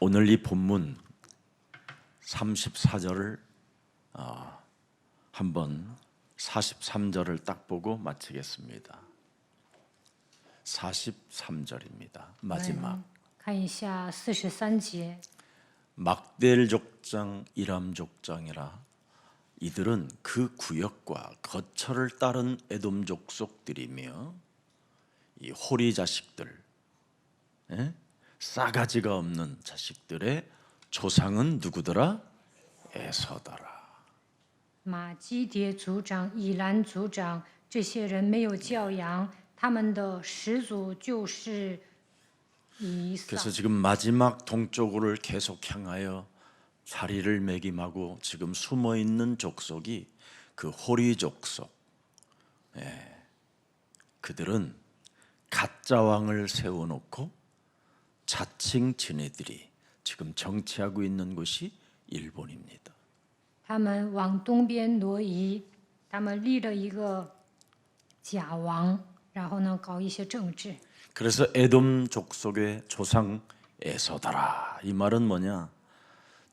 오늘 이 본문 34절을 한번 43절을 딱 보고 마치겠습니다. 43절입니다. 마지막. 看一下43节， 막델 족장, 이람 족장이라 이들은 그 구역과 거처를 따른 에돔 족속들이며 이 호리 자식들, 싸가지가 없는 자식들의 조상은 누구더라? 에서더라. 马基迭族长、以兰族长，这些人没有教养，他们的始祖就是以扫。 그래서 지금 마지막 동쪽으로 계속 향하여 자리를 매김하고 지금 숨어 있는 족속이 그 호리 족속. 그들은 가짜 왕을 세워놓고 자칭 지네들이 지금 정치하고 있는 곳이 일본입니다. 他们往东边挪移，他们立了一个假王，然后呢搞一些政治。 그래서 에돔 족속의 조상 에서더라. 이 말은 뭐냐?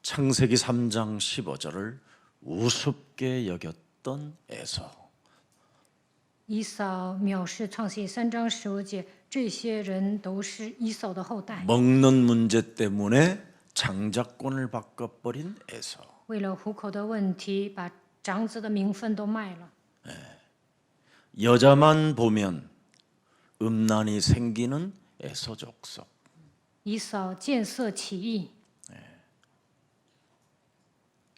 창세기 3장 15절을 우습게 여겼던 에서. 以扫藐视创世3章15节，这些人都是以扫的后代。 먹는 문제 때문에 장자권을 바꿔버린 에서. 为了糊口的问题，把长子的名分都卖了。 여자만 보면 음란이 생기는 에서 족속. 以扫见色起意，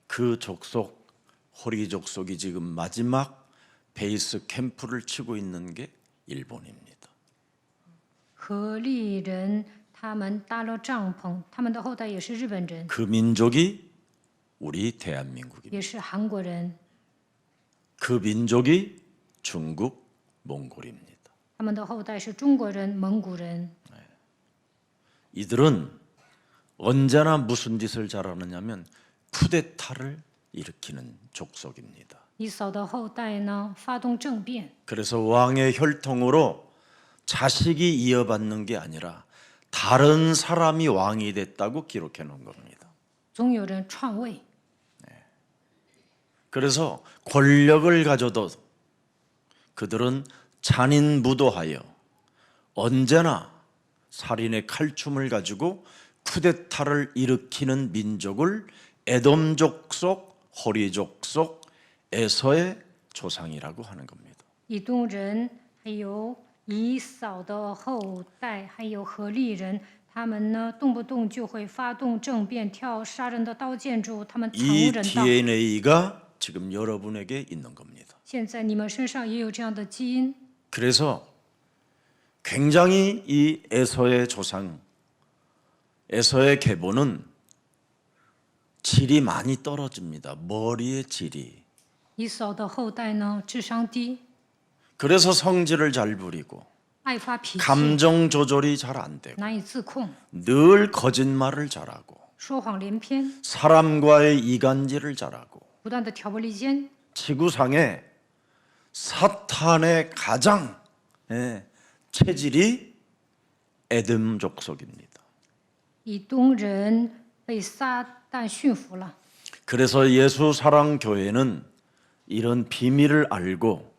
그 족속, 호리 족속이 지금 마지막 베이스 캠프를 치고 있는 게 일본입니다. 何利人他们搭了帐篷，他们的后代也是日本人， 그 민족이 우리 대한민국입니다. 也是韩国人， 그 민족이 중국, 몽골입니다. 他们的后代是中国人、蒙古人。 이들은 언제나 무슨 짓을 잘하느냐면 쿠데타를 일으키는 족속입니다. 以扫的后代呢，发动政变， 그래서 왕의 혈통으로 자식이 이어받는 게 아니라 다른 사람이 왕이 됐다고 기록해 놓은 겁니다. 总有人篡位。 그래서 권력을 가져도 그들은 잔인무도하여 언제나 살인의 칼춤을 가지고 쿠데타를 일으키는 민족을 에돔 족속, 호리 족속, 에서의 조상이라고 하는 겁니다. 以东人，还有以扫的后代，还有何利人，他们呢，动不动就会发动政变，跳杀人的刀剑柱，他们惨无 이 人道。 DNA가 지금 여러분에게 있는 겁니다. 现在你们身上也有这样的基因， 그래서 굉장히 이 에서의 조상, 에서의 계보는 질이 많이 떨어집니다. 머리의 질이. 以扫的后代呢，智商低， 그래서 성질을 잘 부리고 爱发脾气， 감정 조절이 잘 안 되고 难以自控， 늘 거짓말을 잘하고 说谎连篇， 사람과의 이간질을 잘하고 不断的挑拨离间， 지구상에 사탄의 가장 체질이 에돔 족속입니다. 以东人被撒旦驯服了。 그래서 예수 사랑 교회는 이런 비밀을 알고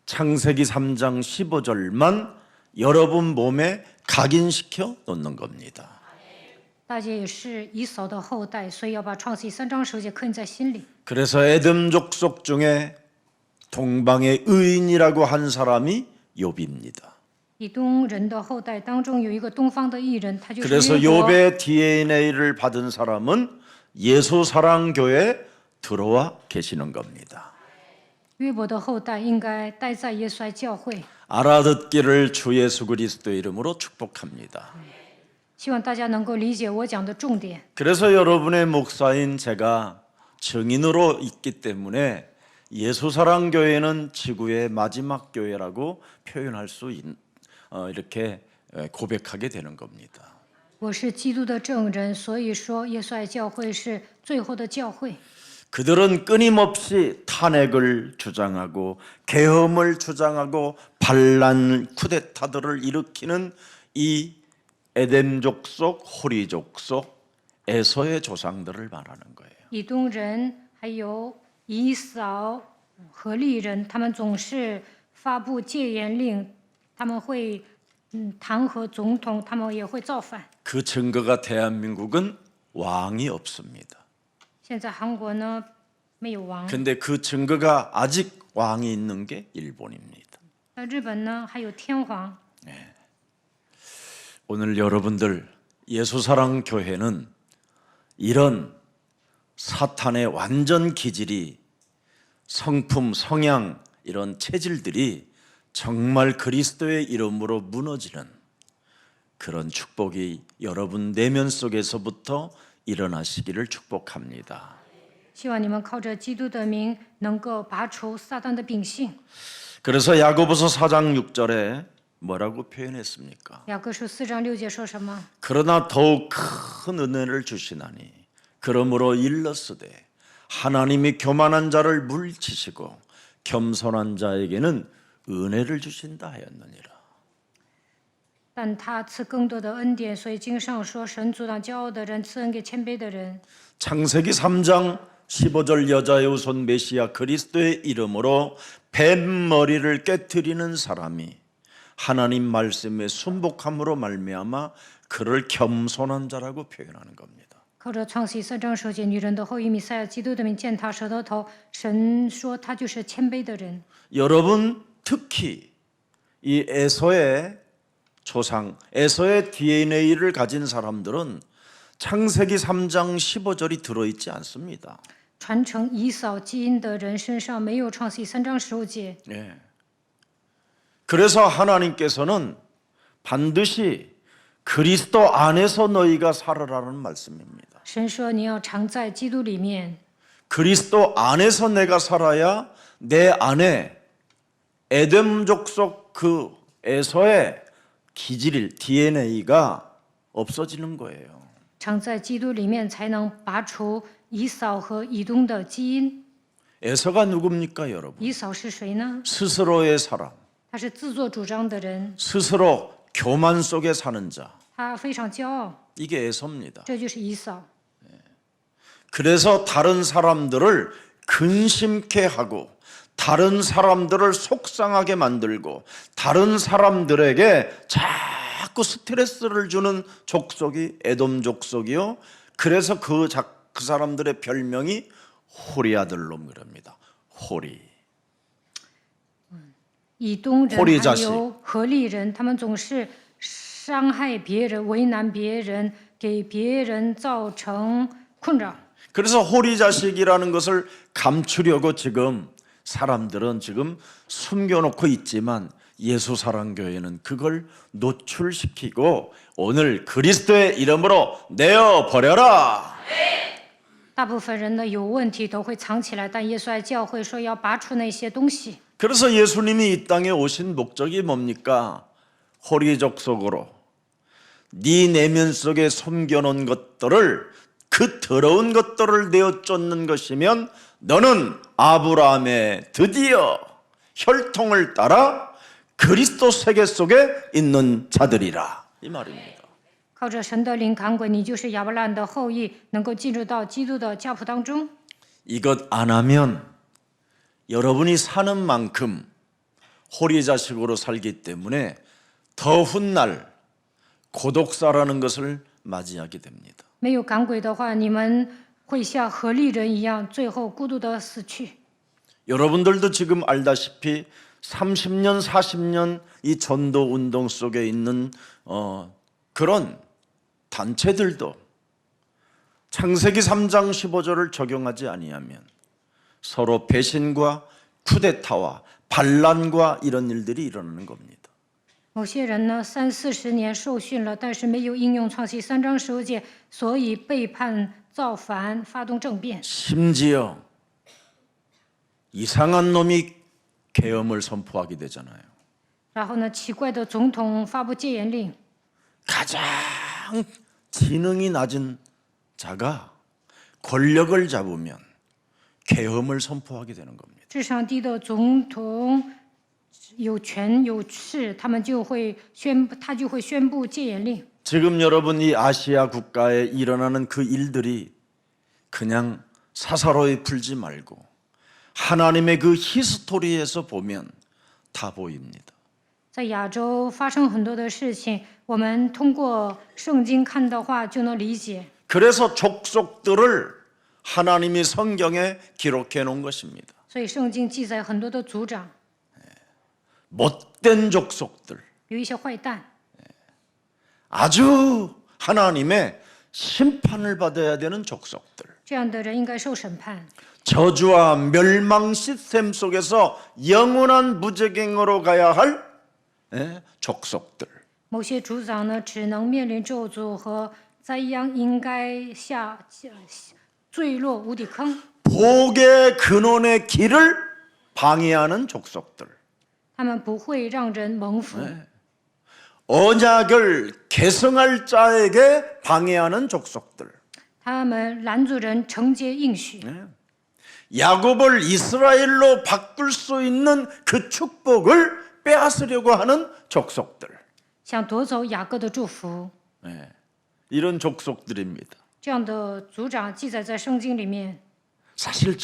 창세기 3장 15절만 여러분 몸에 각인시켜 놓는 겁니다. 大家也是以扫的后代，所以要把创世记3章15节刻印在心里。 그래서 에돔 족속 중에 동방의 의인이라고 한 사람이 욥입니다. 以东人的后代当中有一个东方的艺人，他就是 그래서 约伯。 욥의 DNA를 받은 사람은 예수 사랑 교회에 들어와 계시는 겁니다. 约伯的后代应该待在耶稣爱教会。 알아듣기를 주 예수 그리스도 이름으로 축복합니다. 希望大家能够理解我讲的重点。 그래서 여러분의 목사인 제가 증인으로 있기 때문에 예수 사랑 교회는 지구의 마지막 교회라고 표현할 수 이렇게 고백하게 되는 겁니다. 我是基督的证人，所以说耶稣爱教会是最后的教会。 그들은 끊임없이 탄핵을 주장하고 계엄을 주장하고 반란 쿠데타들을 일으키는 이 에돔 족속, 호리 족속, 에서의 조상들을 말하는 거예요. 以东人还有以扫和利人，他们总是发布戒严令，他们会弹劾总统，他们也会造反。 그 증거가 대한민국은 왕이 없습니다. 现在韩国呢没有王， 근데 그 증거가 아직 왕이 있는 게 일본입니다. 那日本呢还有天皇。 오늘 여러분들 예수사랑 교회는 이런 사탄의 완전 기질이 성품, 성향 이런 체질들이 정말 그리스도의 이름으로 무너지는 그런 축복이 여러분 내면 속에서부터 일어나시기를 축복합니다. 希望你们靠着基督的名，能够拔除撒旦的秉性。 그래서 야고보서 4장 6절에 뭐라고 표현했습니까? 雅各书4章6节说什么？ 그러나 더욱 큰 은혜를 주시나니 그러므로 일렀으되 하나님이 교만한 자를 물리치시고 겸손한 자에게는 은혜를 주신다 하였느니라. 但他赐更多的恩典，所以经上说，神阻挡骄傲的人，赐恩给谦卑的人。 창세기 3장 15절 여자의 후손 메시아 그리스도의 이름으로 뱀머리를 깨뜨리는 사람이 하나님 말씀에 순복함으로 말미암아 그를 겸손한 자라고 표현하는 겁니다. 靠着创世3章9节，女人的后裔弥赛亚基督的名践踏蛇的头，神说他就是谦卑的人。 여러분 특히 이 에서의 조상, 에서의 DNA를 가진 사람들은 창세기 3장 15절이 들어있지 않습니다. 传承以扫基因的人身上没有创世3章15节， 예. 그래서 하나님께서는 반드시 그리스도 안에서 너희가 살아라는 말씀입니다. 神说你要常在基督里面。 그리스도 안에서 내가 살아야 내 안에 에덴 족속 그 에서의 기질 DNA가 없어지는 거예요. 常在基督里面，才能拔除以扫和以东的基因。 에서가 누굽니까, 여러분? 以扫是谁呢？ 스스로의 사람, 他是自作主张的人， 스스로 교만 속에 사는 자. 他非常骄傲， 이게 에서입니다. 这就是以扫。 그래서 다른 사람들을 근심케 하고 다른 사람들을 속상하게 만들고 다른 사람들에게 자꾸 스트레스를 주는 족속이 에돔 족속이요. 그래서 그 사람들의 별명이 호리아들로 그럽니다. 호리. 以东人 호리 还 자식 有何利人，他们总是伤害别人、为难别人，给别人造成困扰。 그래서 호리 자식이라는 것을 감추려고 지금 사람들은 지금 숨겨놓고 있지만 예수사랑교회는 그걸 노출시키고 오늘 그리스도의 이름으로 내어버려라. 大部分人呢有问题都会藏起来，但耶稣爱教会说要拔出那些东西。 그래서 예수님이 이 땅에 오신 목적이 뭡니까? 호리 족속으로 네 내면 속에 숨겨놓은 것들을 그 더러운 것들을 내어 쫓는 것이면 너는 아브라함의 드디어 혈통을 따라 그리스도 세계 속에 있는 자들이라 이 말입니다. 靠着神的灵赶鬼，你就是亚伯拉罕的后裔，能够进入到基督的家谱当中。 이것 안 하면 여러분이 사는 만큼 호리 자식으로 살기 때문에 더 훗날 고독사라는 것을 맞이하게 됩니다. 没有赶鬼的话，你们会像何利人一样，最后孤独的死去。 여러분들도 지금 알다시피 30년, 40년 이 전도 운동 속에 있는 그런 단체들도 창세기 3장 15절을 적용하지 아니하면 서로 배신과 쿠데타와 반란과 이런 일들이 일어나는 겁니다. 某些人呢，30-40年受训了，但是没有应用创世3章15节，所以背叛、造反、发动政变。 심지어 이상한 놈이 계엄을 선포하게 되잖아요. 然后呢，奇怪的总统发布戒严令， 가장 지능이 낮은 자가 권력을 잡으면 계엄을 선포하게 되는 겁니다. 智商低的总统有权有势，他就会宣布戒严令。 지금 여러분 이 아시아 국가에 일어나는 그 일들이 그냥 사사로이 풀지 말고 하나님의 그 히스토리에서 보면 다 보입니다. 在亚洲发生很多的事情，我们通过圣经看的话就能理解。 그래서 족속들을 하나님이 성경에 기록해 놓은 것입니다. 所以圣经记载很多的族长， 못된 족속들, 有一些坏蛋， 아주 하나님의 심판을 받아야 되는 족속들, 这样的人应该受审判。 저주와 멸망 시스템 속에서 영원한 무적행으로 가야 할 족속들. 某些族长呢，只能面临咒诅和灾殃，应该坠落无底坑。 복의 근원의 길을 방해하는 족속들. 他们不会让人蒙福， 언약을 계승할 자에게 방해하는 족속들. 他们拦阻人承接应许， 야곱을 이스라엘로 바꿀 수 있는 그 축복을 빼앗으려고 하는 족속들. 想夺走雅各的祝福。 이런 족속들입니다. 这样的族长记载在圣经里面。 사실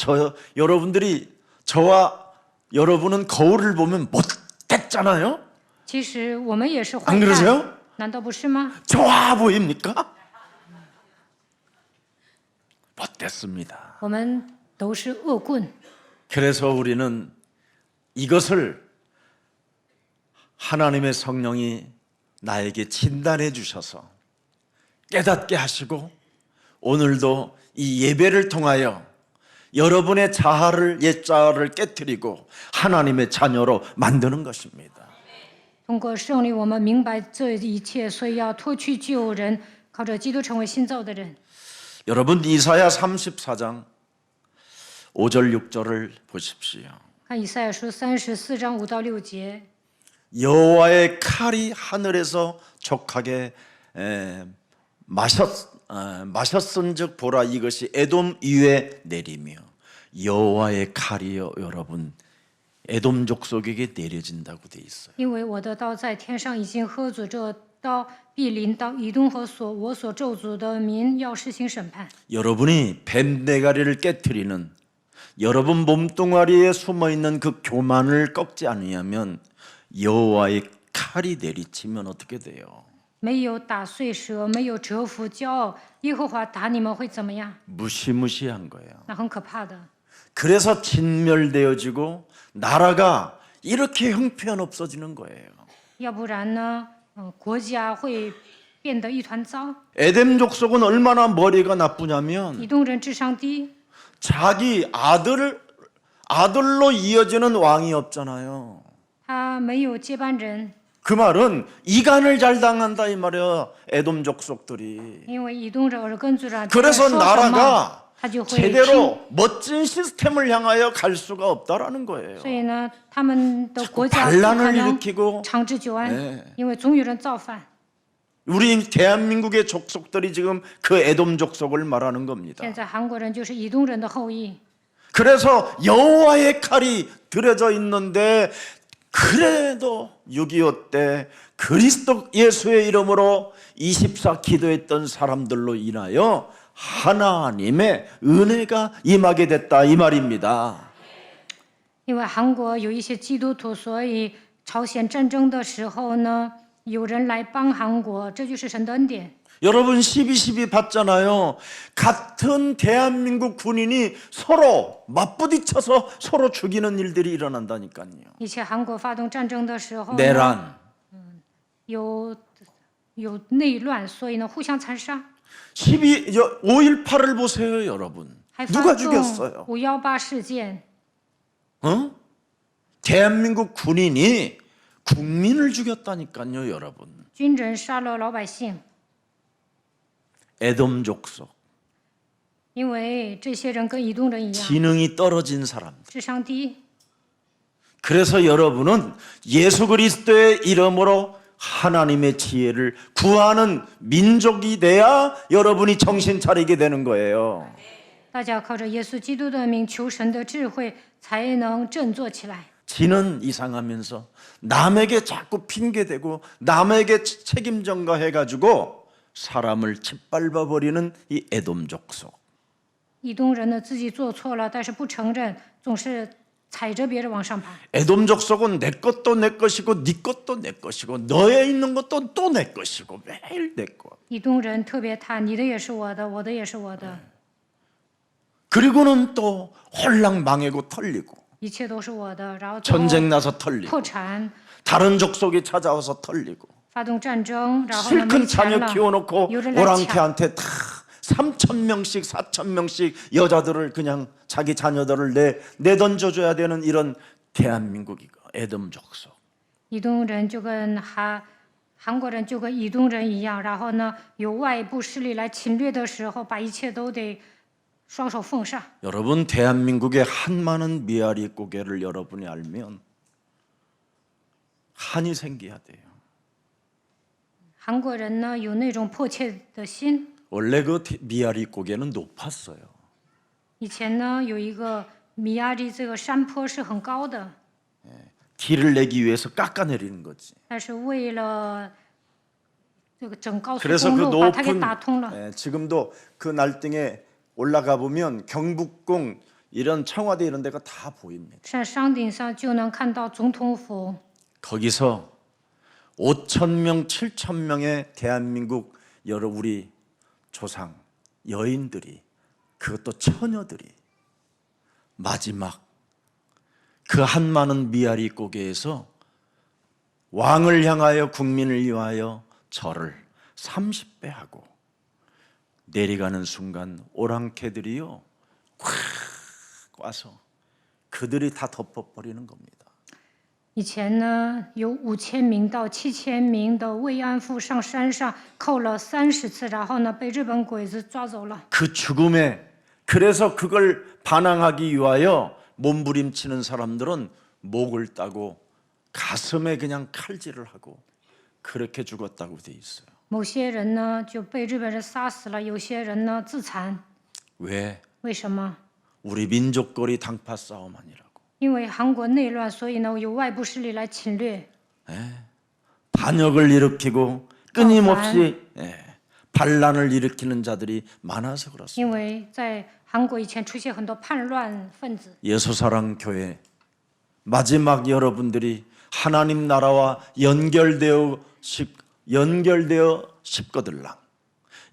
여러분들이 저와 여러분은 거울을 보면 못됐잖아요. 其实我们也是坏 안 蛋， 그러세요? 难道不是吗？ 좋아 보입니까? 못됐습니다. 我们都是恶棍， 그래서 우리는 이것을 하나님의 성령이 나에게 진단해 주셔서 깨닫게 하시고 오늘도 이 예배를 통하여 여러분의 자아를 옛자아를 깨트리고 하나님의 자녀로 만드는 것입니다. 通过圣灵，我们明白这一切，所以要脱去旧人，靠着基督成为新造的人。 여러분 이사야 34장 5절 6절을 보십시오. 看以赛亚书34章5到6节， 여호와의 칼이 하늘에서 족하게 마셨은즉 보라 이것이 에돔 위에 내리며 여호와의 칼이여 여러분 에돔 족속에게 내려진다고 돼 있어요. 因为我的刀在天上已经喝足，这刀必临到以东和我所咒诅的民，要施行审判。 여러분이 뱀대가리를 깨트리는 여러분 몸뚱아리에 숨어 있는 그 교만을 꺾지 않으면 여호와의 칼이 내리치면 어떻게 돼요? 没有打碎舌，没有折服骄傲，耶和华打你们会怎么样？ 무시무시한 거예요. 那很可怕的。 그래서 진멸되어지고 나라가 이렇게 형편없어지는 거예요. 要不然呢，国家会变得一团糟。 에덴 족속은 얼마나 머리가 나쁘냐면 以东人智商低， 자기 아들로 이어지는 왕이 없잖아요. 他没有接班人， 그 말은 이간을 잘 당한다 이 말이에요. 에돔 족속들이. 因为以东人耳根子软， 그래서 说什么 나라가 他就会听。 제대로 멋진 시스템을 향하여 갈 수가 없다라는 거예요. 所以呢，他们的国家不可 반란을 能 일으키고 长治久安， 네 因为总有人造反。 우리 대한민국의 족속들이 지금 그 에돔 족속을 말하는 겁니다. 现在韩国人就是以东人的后裔， 그래서 여호와의 칼이 들여져 있는데 그래도 6.25 때 그리스도 예수의 이름으로 24 기도했던 사람들로 인하여 하나님의 은혜가 임하게 됐다 이 말입니다. 因为韩国有一些基督徒，所以朝鲜战争的时候呢，有人来帮韩国，这就是神的恩典。 여러분 12.12 봤잖아요. 같은 대한민국 군인이 서로 맞부딪혀서 서로 죽이는 일들이 일어난다니까요. 以前韩国发动战争的时候呢， 내란. 有内乱，所以呢互相残杀， 5.18을 보세요, 여러분. 还发 누가 动 죽였어요? 5.18事件。 대한민국 군인이 국민을 죽였다니까요, 여러분. 军人杀了老百姓， 에돔 족속, 因为这些人跟以东人一样， 지능이 떨어진 사람. 智商低。 그래서 여러분은 예수 그리스도의 이름으로 하나님의 지혜를 구하는 민족이 돼야 여러분이 정신 차리게 되는 거예요. 大家靠着耶稣基督的名求神的智慧，才能振作起来。 지는 이상하면서 남에게 자꾸 핑계대고 남에게 책임 전가해가지고 사람을 짓밟아 버리는 이 에돔 족속. 以东人呢自己做错了，但是不承认，总是踩着别人往上爬。 에돔 족속은 내 것도 내 것이고 네 것도 내 것이고 너에 있는 것도 또 내 것이고 매일 내 것. 以东人特别贪，你的也是我的，我的也是我的， 그리고는 또 홀랑 망하고 털리고 一切都是我的，然后最后 전쟁 나서 털리고 破产， 다른 족속이 찾아와서 털리고 发动战争，然后呢没 실컷 钱 자녀 了， 키워놓고 有人来抢， 오랑캐한테 다 3,000명씩 4,000명씩 여자들을 그냥 자기 자녀들을 내던져줘야 되는 이런 대한민국이고 에돔 족속. 以东人就跟韩国人就跟以东人一样，然后呢有外部势力来侵略的时候，把一切都得双手奉上。 여러분 대한민국의 한많은 미아리 고개를 여러분이 알면 한이 생겨야 돼요. 韩国人呢有那种迫切的心。 원래 그 미아리 고개는 높았어요. 以前呢有一个米亚里这个山坡是很高的， 길을 내기 위해서 깎아내리는 거지. 但是为了这个整高速 그래서 公 그 路把它给 높은 打通了。 지금도 그 날등에 올라가 보면 경북궁 이런 청와대 이런 데가 다 보입니다. 在山顶上就能看到总统府， 거기서 5,000명, 7,000명의 대한민국 여러 우리 조상 여인들이 그것도 처녀들이 마지막 그 한많은 미아리 고개에서 왕을 향하여 국민을 위하여 절을 30배 하고 내려가는 순간 오랑캐들이요 콱 와서 그들이 다 덮어버리는 겁니다. 以前呢有5000名到7000名的慰安妇上山上扣了30次，然后呢被日本鬼子抓走了。 그 죽음에 그래서 그걸 반항하기 위하여 몸부림치는 사람들은 목을 따고 가슴에 그냥 칼질을 하고 그렇게 죽었다고 돼 있어요. 某些人呢就被日本人杀死了，有些人呢自残。 왜? 为什么？ 우리 민족거리 당파 싸움 아니라고. 因为韩国内乱，所以呢有外部势力来侵略。 반역을 일으키고 끊임없이 반란을 일으키는 자들이 많아서 그렇습니다. 因为在韩国以前出现很多叛乱分子。 예수사랑 교회 마지막 여러분들이 하나님 나라와 연결되어 싶거들랑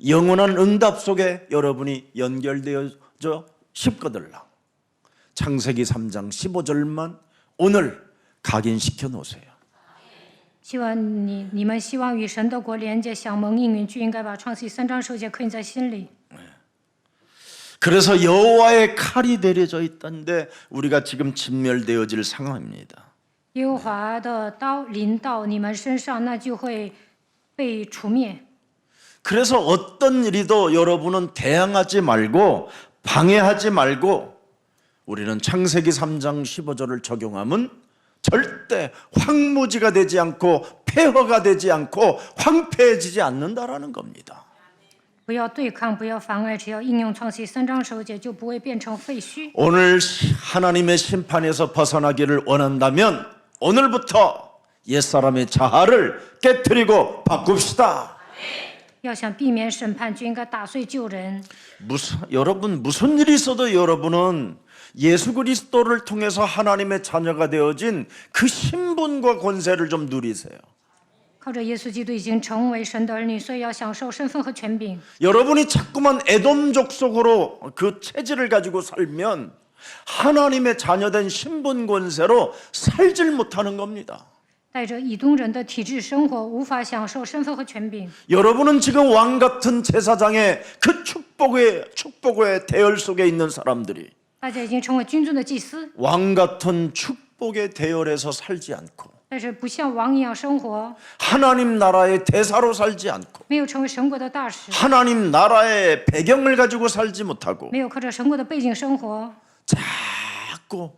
영원한 응답 속에 여러분이 연결되어져 싶거들랑 창세기 3장 15절만 오늘 각인시켜 놓으세요. 希望你们希望与神的国连接，想蒙应允，就应该把创世记3章10节刻印在心里。 그래서 여호와의 칼이 내려져 있던데 우리가 지금 진멸되어질 상황입니다. 耶和华的刀临到你们身上，那就会被除灭。 그래서 어떤 일이도 여러분은 대항하지 말고 방해하지 말고 우리는 창세기 3장 15절을 적용하면 절대 황무지가 되지 않고 폐허가 되지 않고 황폐해지지 않는다라는 겁니다. 不要对抗，不要妨碍，只要应用创世记3章10节，就不会变成废墟。 오늘 하나님의 심판에서 벗어나기를 원한다면 오늘부터 옛사람의 자아를 깨트리고 바꿉시다. 要想避免审判，就应该打碎旧人。 여러분 무슨 일이 있어도 여러분은 예수 그리스도를 통해서 하나님의 자녀가 되어진 그 신분과 권세를 좀 누리세요. 靠着耶稣基督已经成为神的儿女，所以要享受身份和权柄。 여러분이 자꾸만 에돔 족속으로 그 체질을 가지고 살면 하나님의 자녀된 신분 권세로 살질 못하는 겁니다. 带着以东人的体制生活，无法享受身份和权柄。 여러분은 지금 왕 같은 제사장의 그 축복의 대열 속에 있는 사람들이 大家已经成为君尊的祭司， 왕 같은 축복의 대열에서 살지 않고 但是不像王一样生活， 하나님 나라의 대사로 살지 않고 没有成为神国的大使， 하나님 나라의 배경을 가지고 살지 못하고 没有靠着神国的背景生活， 자꾸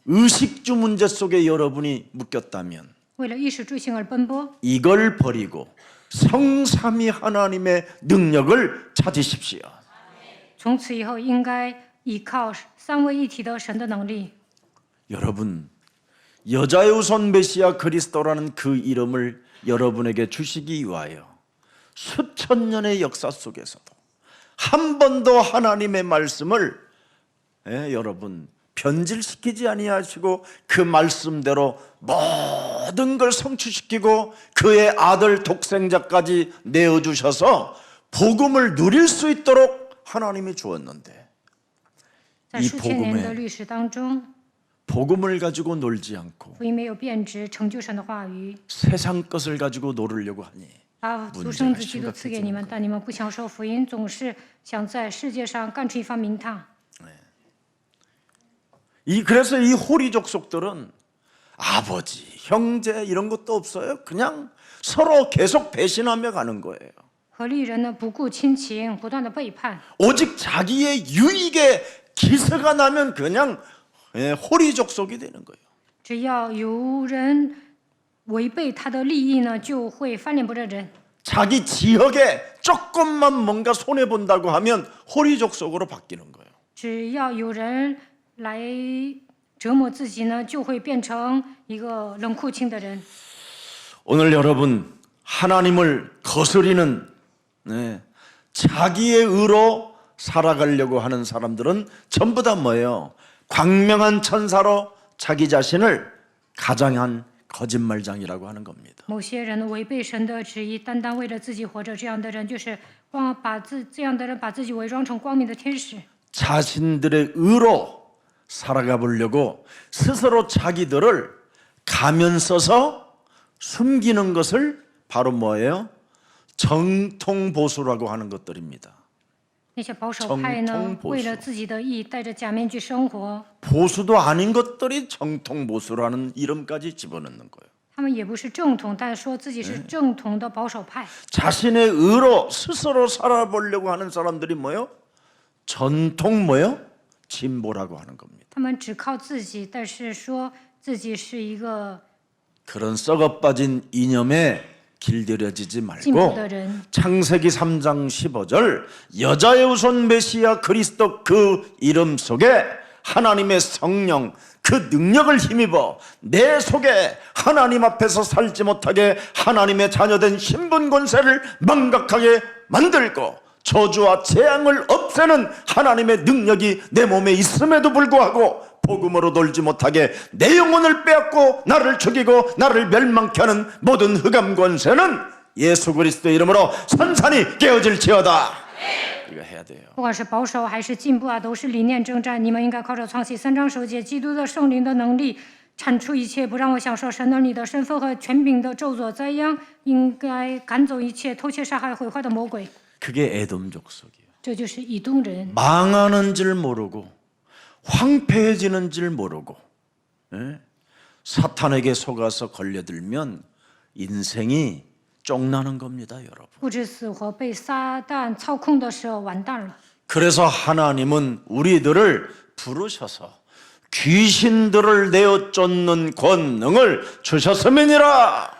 의식주 문제 속에 여러분이 묶였다면 为了一时追星而奔波， 이걸 버리고 성삼위 하나님의 능력을 찾으십시오. 从此以后应该依靠三位一体的神的能力。 여러분, 여자의 우선 메시아 그리스도라는 그 이름을 여러분에게 주시기 위하여 수천 년의 역사 속에서도 한 번도 하나님의 말씀을 여러분 변질시키지 아니하시고 그 말씀대로 모든 걸 성취시키고 그의 아들 독생자까지 내어주셔서 복음을 누릴 수 있도록 하나님이 주었는데 在 이 数千年的 복음에 历史当中， 복음을 가지고 놀지 않고 福音没有变质，成就神的话语， 세상 것을 가지고 놀으려고 하니 把独生子基督赐给你们，但你们不享受福音，总是想在世界上干出一番名堂。 그래서 이 호리 족속들은 아버지, 형제 이런 것도 없어요. 그냥 서로 계속 배신하며 가는 거예요. 何利人呢，不顾亲情，不断的背叛， 오직 자기의 유익에 기세가 나면 그냥 호리 족속이 되는 거예요. 只要有人违背他的利益呢，就会翻脸不认人。 자기 지역에 조금만 뭔가 손해 본다고 하면 호리 족속으로 바뀌는 거예요. 只要有人来折磨自己呢，就会变成一个冷酷轻的人。 오늘 여러분 하나님을 거스리는 자기의 의로 살아가려고 하는 사람들은 전부 다 뭐예요? 광명한 천사로 자기 자신을 가장한 거짓말장이라고 하는 겁니다. 某些人违背神的旨意，单单为了自己活着，这样的人就是这样的人把自己伪装成光明的天使。 자신들의 의로 살아가 보려고 스스로 자기들을 가면 써서 숨기는 것을 바로 뭐예요? 정통보수라고 하는 것들입니다. 那些保守派呢 정통보수 ，为了自己的义，戴着假面具生活。 보수도 아닌 것들이 정통보수라는 이름까지 집어넣는 거예요. 他们也不是正统，但说自己是正统的保守派。 자신의 의로 스스로 살아보려고 하는 사람들이 뭐예요? 전통 뭐예요? 진보라고 하는 겁니다. 他们只靠自己，但是说自己是一个 그런 썩어빠진 이념에 길들여지지 进步 말고 的人。 창세기 3장 15절 여자의 우선 메시아 그리스도 그 이름 속에 하나님의 성령 그 능력을 힘입어 내 속에 하나님 앞에서 살지 못하게 하나님의 자녀된 신분 권세를 망각하게 만들고 저주와 재앙을 없애는 하나님의 능력이 내 몸에 있음에도 불구하고 복음으로 놀지 못하게 내 영혼을 빼앗고 나를 죽이고 나를 멸망케 하는 모든 흑암 권세는 예수 그리스도의 이름으로 산산이 깨어질지어다. 이거 해야 돼요. 不管是保守还是进步啊，都是理念征战。你们应该靠着创启3章9节，基督的圣灵的能力，铲除一切不让我享受神儿女的身份和权柄的咒诅，怎样应该赶走一切偷窃、杀害、毁坏的魔鬼。 그게 에돔 족속이에요. 这就是以东人， 망하는 줄 모르고 황폐해지는 줄 모르고 사탄에게 속아서 걸려들면 인생이 쫑나는 겁니다, 여러분. 不知死活，被撒旦操控的时候完蛋了。 그래서 하나님은 우리들을 부르셔서 귀신들을 내어 쫓는 권능을 주셨음이니라.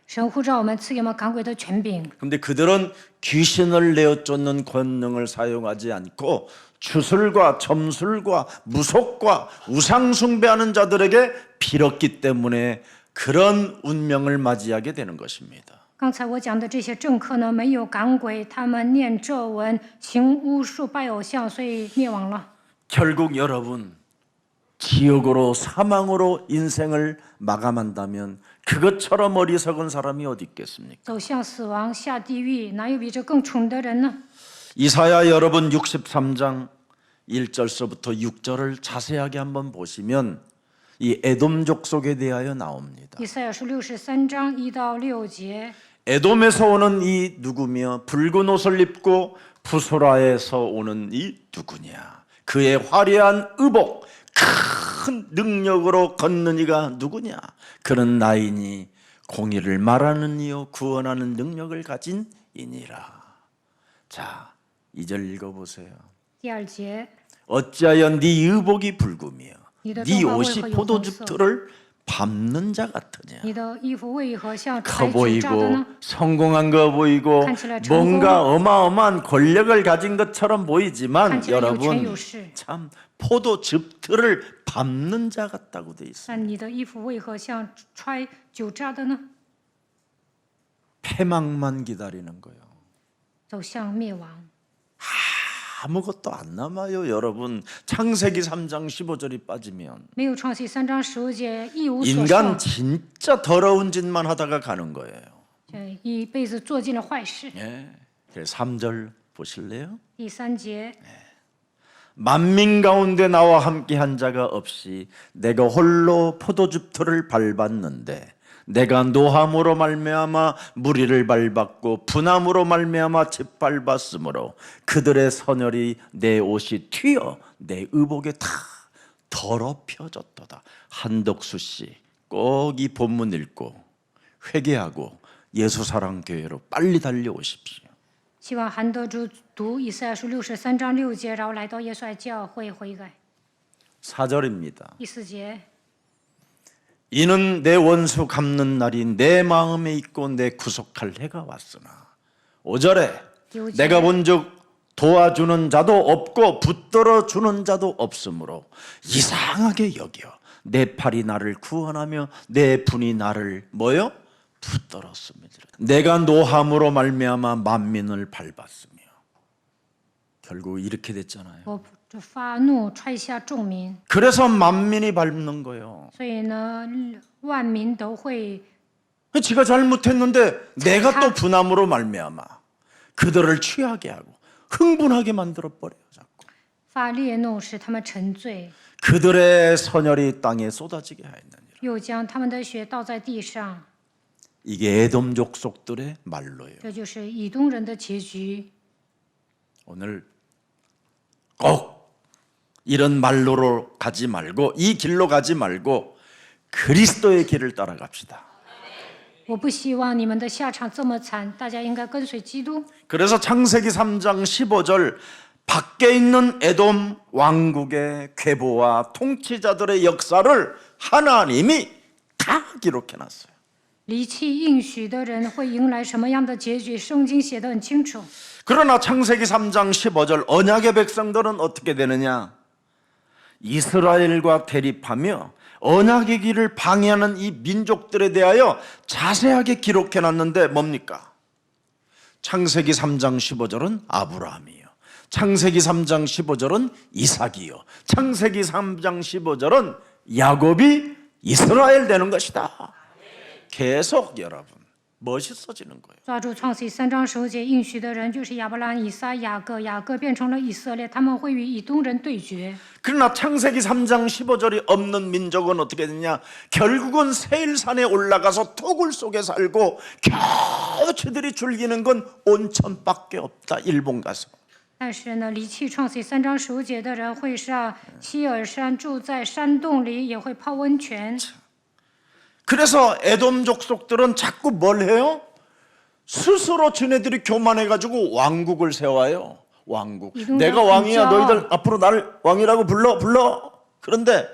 神呼召我们，赐给我们赶鬼的权柄。 근데 그들은 귀신을 내어 쫓는 권능을 사용하지 않고 주술과 점술과 무속과 우상 숭배하는 자들에게 빌었기 때문에 그런 운명을 맞이하게 되는 것입니다. 刚才我讲的这些政客呢，没有赶鬼，他们念咒文、行巫术、拜偶像，所以灭亡了。 결국 여러분 지옥으로 사망으로 인생을 마감한다면 그것처럼 어리석은 사람이 어디 있겠습니까? 走向死亡、下地狱，哪有比这更蠢的人呢？ 이사야 여러분 63장 1절서부터 6절을 자세하게 한번 보시면 이 에돔 족속에 대하여 나옵니다. 以赛亚书63章1到6节， 에돔에서 오는 이 누구며 붉은 옷을 입고 부소라에서 오는 이 누구냐? 그의 화려한 의복 큰 능력으로 걷는 이가 누구냐? 그는 나이니 공의를 말하는 이요 구원하는 능력을 가진 이니라. 자, 2절 읽어보세요. 第2节， 어찌하여 네 의복이 붉으며 네 네 똥방울 옷이 그 포도즙 용광 들을 밟는 자 같으냐? 你的衣服为何像 커 揣酒榨的 보이고 呢？ 성공한 거 보이고 看起来成功。 뭔가 어마어마한 권력을 가진 것처럼 보이지만 看起来有权 여러분 有势， 참 포도 즙틀을 밟는 자 같다고 돼 있어요. 但你的衣服为何像揣酒榨的呢？ 패망만 기다리는 거예요. 走向灭亡。 아무것도 안 남아요, 여러분. 창세기 3장 15절이 빠지면 没有创世3章15节，一无所 인간 剩， 진짜 더러운 짓만 하다가 가는 거예요. 一辈子做尽了坏事。 예. 3절 보실래요? 第3节， 만민 가운데 나와 함께한 자가 없이 내가 홀로 포도즙틀을 밟았는데 내가 노함으로 말미암아 무리를 밟았고 분함으로 말미암아 짓밟았으므로 그들의 선혈이 내 옷이 튀어 내 의복에 다 더럽혀졌도다. 한덕수 씨, 꼭 이 본문 읽고 회개하고 예수사랑교회로 빨리 달려오십시오. 希望韩德珠读以赛亚书63章6节，然后来到耶稣爱教会悔改。 4절입니다. 第4节， 이는 내 원수 갚는 날이 내 마음에 있고 내 구속할 해가 왔으나 5절에 내가 본즉 도와주는 자도 없고 붙들어 주는 자도 없으므로 이상하게 여겨 내 팔이 나를 구원하며 내 분이 나를 뭐요? 붙들었습니다. 내가 노함으로 말미암아 만민을 밟았으며 결국 이렇게 됐잖아요. 我就发怒踹下众民， 그래서 만민이 밟는 거예요. 所以呢，万民都会 지가 잘못했는데 내가 또 분함으로 말미암아 그들을 취하게 하고 흥분하게 만들어 버려요. 자꾸 发烈怒，使他们沉醉， 그들의 선혈이 땅에 쏟아지게 하였느니라. 又将他们的血倒在地上。 이게 에돔 족속들의 말로예요. 这就是以东人的结局。 오늘 꼭 이런 말로로 가지 말고 이 길로 가지 말고 그리스도의 길을 따라갑시다. 我不希望你们的下场这么惨，大家应该跟随基督。 그래서 창세기 3장 15절 밖에 있는 에돔 왕국의 괴보와 통치자들의 역사를 하나님이 다 기록해 놨어요. 离弃应许的人会迎来什么样的结局？圣经写得很清楚。 그러나 창세기 3장 15절 언약의 백성들은 어떻게 되느냐? 이스라엘과 대립하며 언약의 길을 방해하는 이 민족들에 대하여 자세하게 기록해 놨는데 뭡니까? 창세기 3장 15절은 아브라함이요. 창세기 3장 15절은 이삭이요. 창세기 3장 15절은 야곱이 이스라엘 되는 것이다. 계속 여러분 멋있어지는 거예요. 抓住创世3章15节应许的人，就是亚伯拉罕、以撒、雅各。雅各变成了以色列，他们会与以东人对决。 그러나 창세기 3장 15절이 없는 민족은 어떻게 되냐? 결국은 세일산에 올라가서 토굴 속에 살고 겨우 저들이 즐기는 건 온천밖에 없다. 일본 가서. 但是呢，离弃创世3章15节的人会上希尔山，住在山洞里，也会泡温泉。 그래서 에돔 족속들은 자꾸 뭘 해요? 스스로 지네들이 교만해가지고 왕국을 세워요. 왕국. 내가 왕이야. 너희들 앞으로 나를 왕이라고 불러. 그런데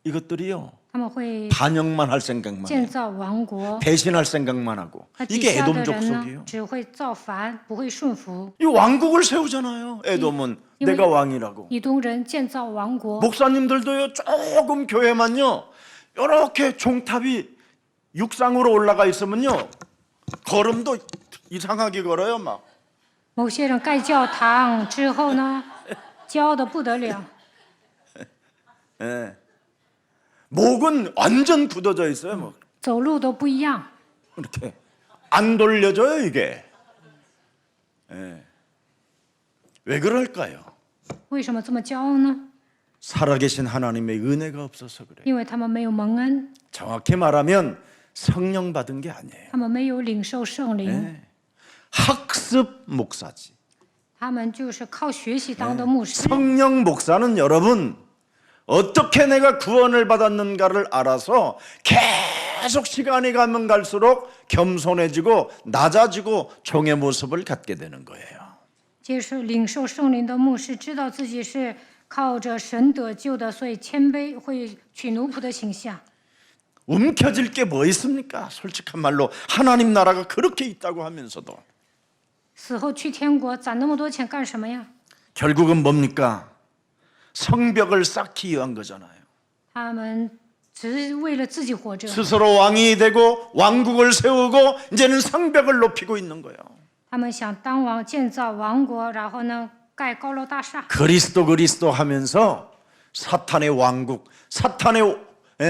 이것들이요. 他们会 반역만 할 생각만 建 해요. 造王国， 배신할 생각만 하고. 那底 이게 下 에돔 的人呢 족속이에요. 只会造反，不会顺服。 이 왕국을 세우잖아요. 에돔은 내가 왕이라고. 以东人建造王国， 목사님들도요. 조금 교회만요. 이렇게 종탑이 육상으로 올라가 있으면요. 걸음도 이상하게 걸어요, 막. 某些人盖教堂之后呢，骄傲的不得了， 예. 목은 완전 굳어져 있어요, 뭐. 走路都不一样。 이렇게 안 돌려져요, 이게. 예. 왜 그럴까요? 为什么这么骄傲呢？ 살아계신 하나님의 은혜가 없어서 그래요. 因为他们没有蒙恩， 정확히 말하면 성령 받은 게 아니에요. 他们没有领受圣灵， 예. 학습 목사지. 他们就是靠学习当的牧师。 성령 목사는 여러분 어떻게 내가 구원을 받았는가를 알아서 계속 시간이 가면 갈수록 겸손해지고 낮아지고 종의 모습을 갖게 되는 거예요. 接受领受圣灵的牧师，知道自己是靠着神得救的，所以谦卑，会取奴仆的形象。 움켜질 게 뭐 있습니까? 솔직한 말로 하나님 나라가 그렇게 있다고 하면서도 死后去天国，攒那么多钱干什么呀？ 결국은 뭡니까? 성벽을 쌓기 위한 거잖아요. 他们只是为了自己活着， 스스로 왕이 되고 왕국을 세우고 이제는 성벽을 높이고 있는 거예요. 他们想当王，建造王国，然后呢盖高楼大厦， 그리스도 하면서 사탄의 왕국, 사탄의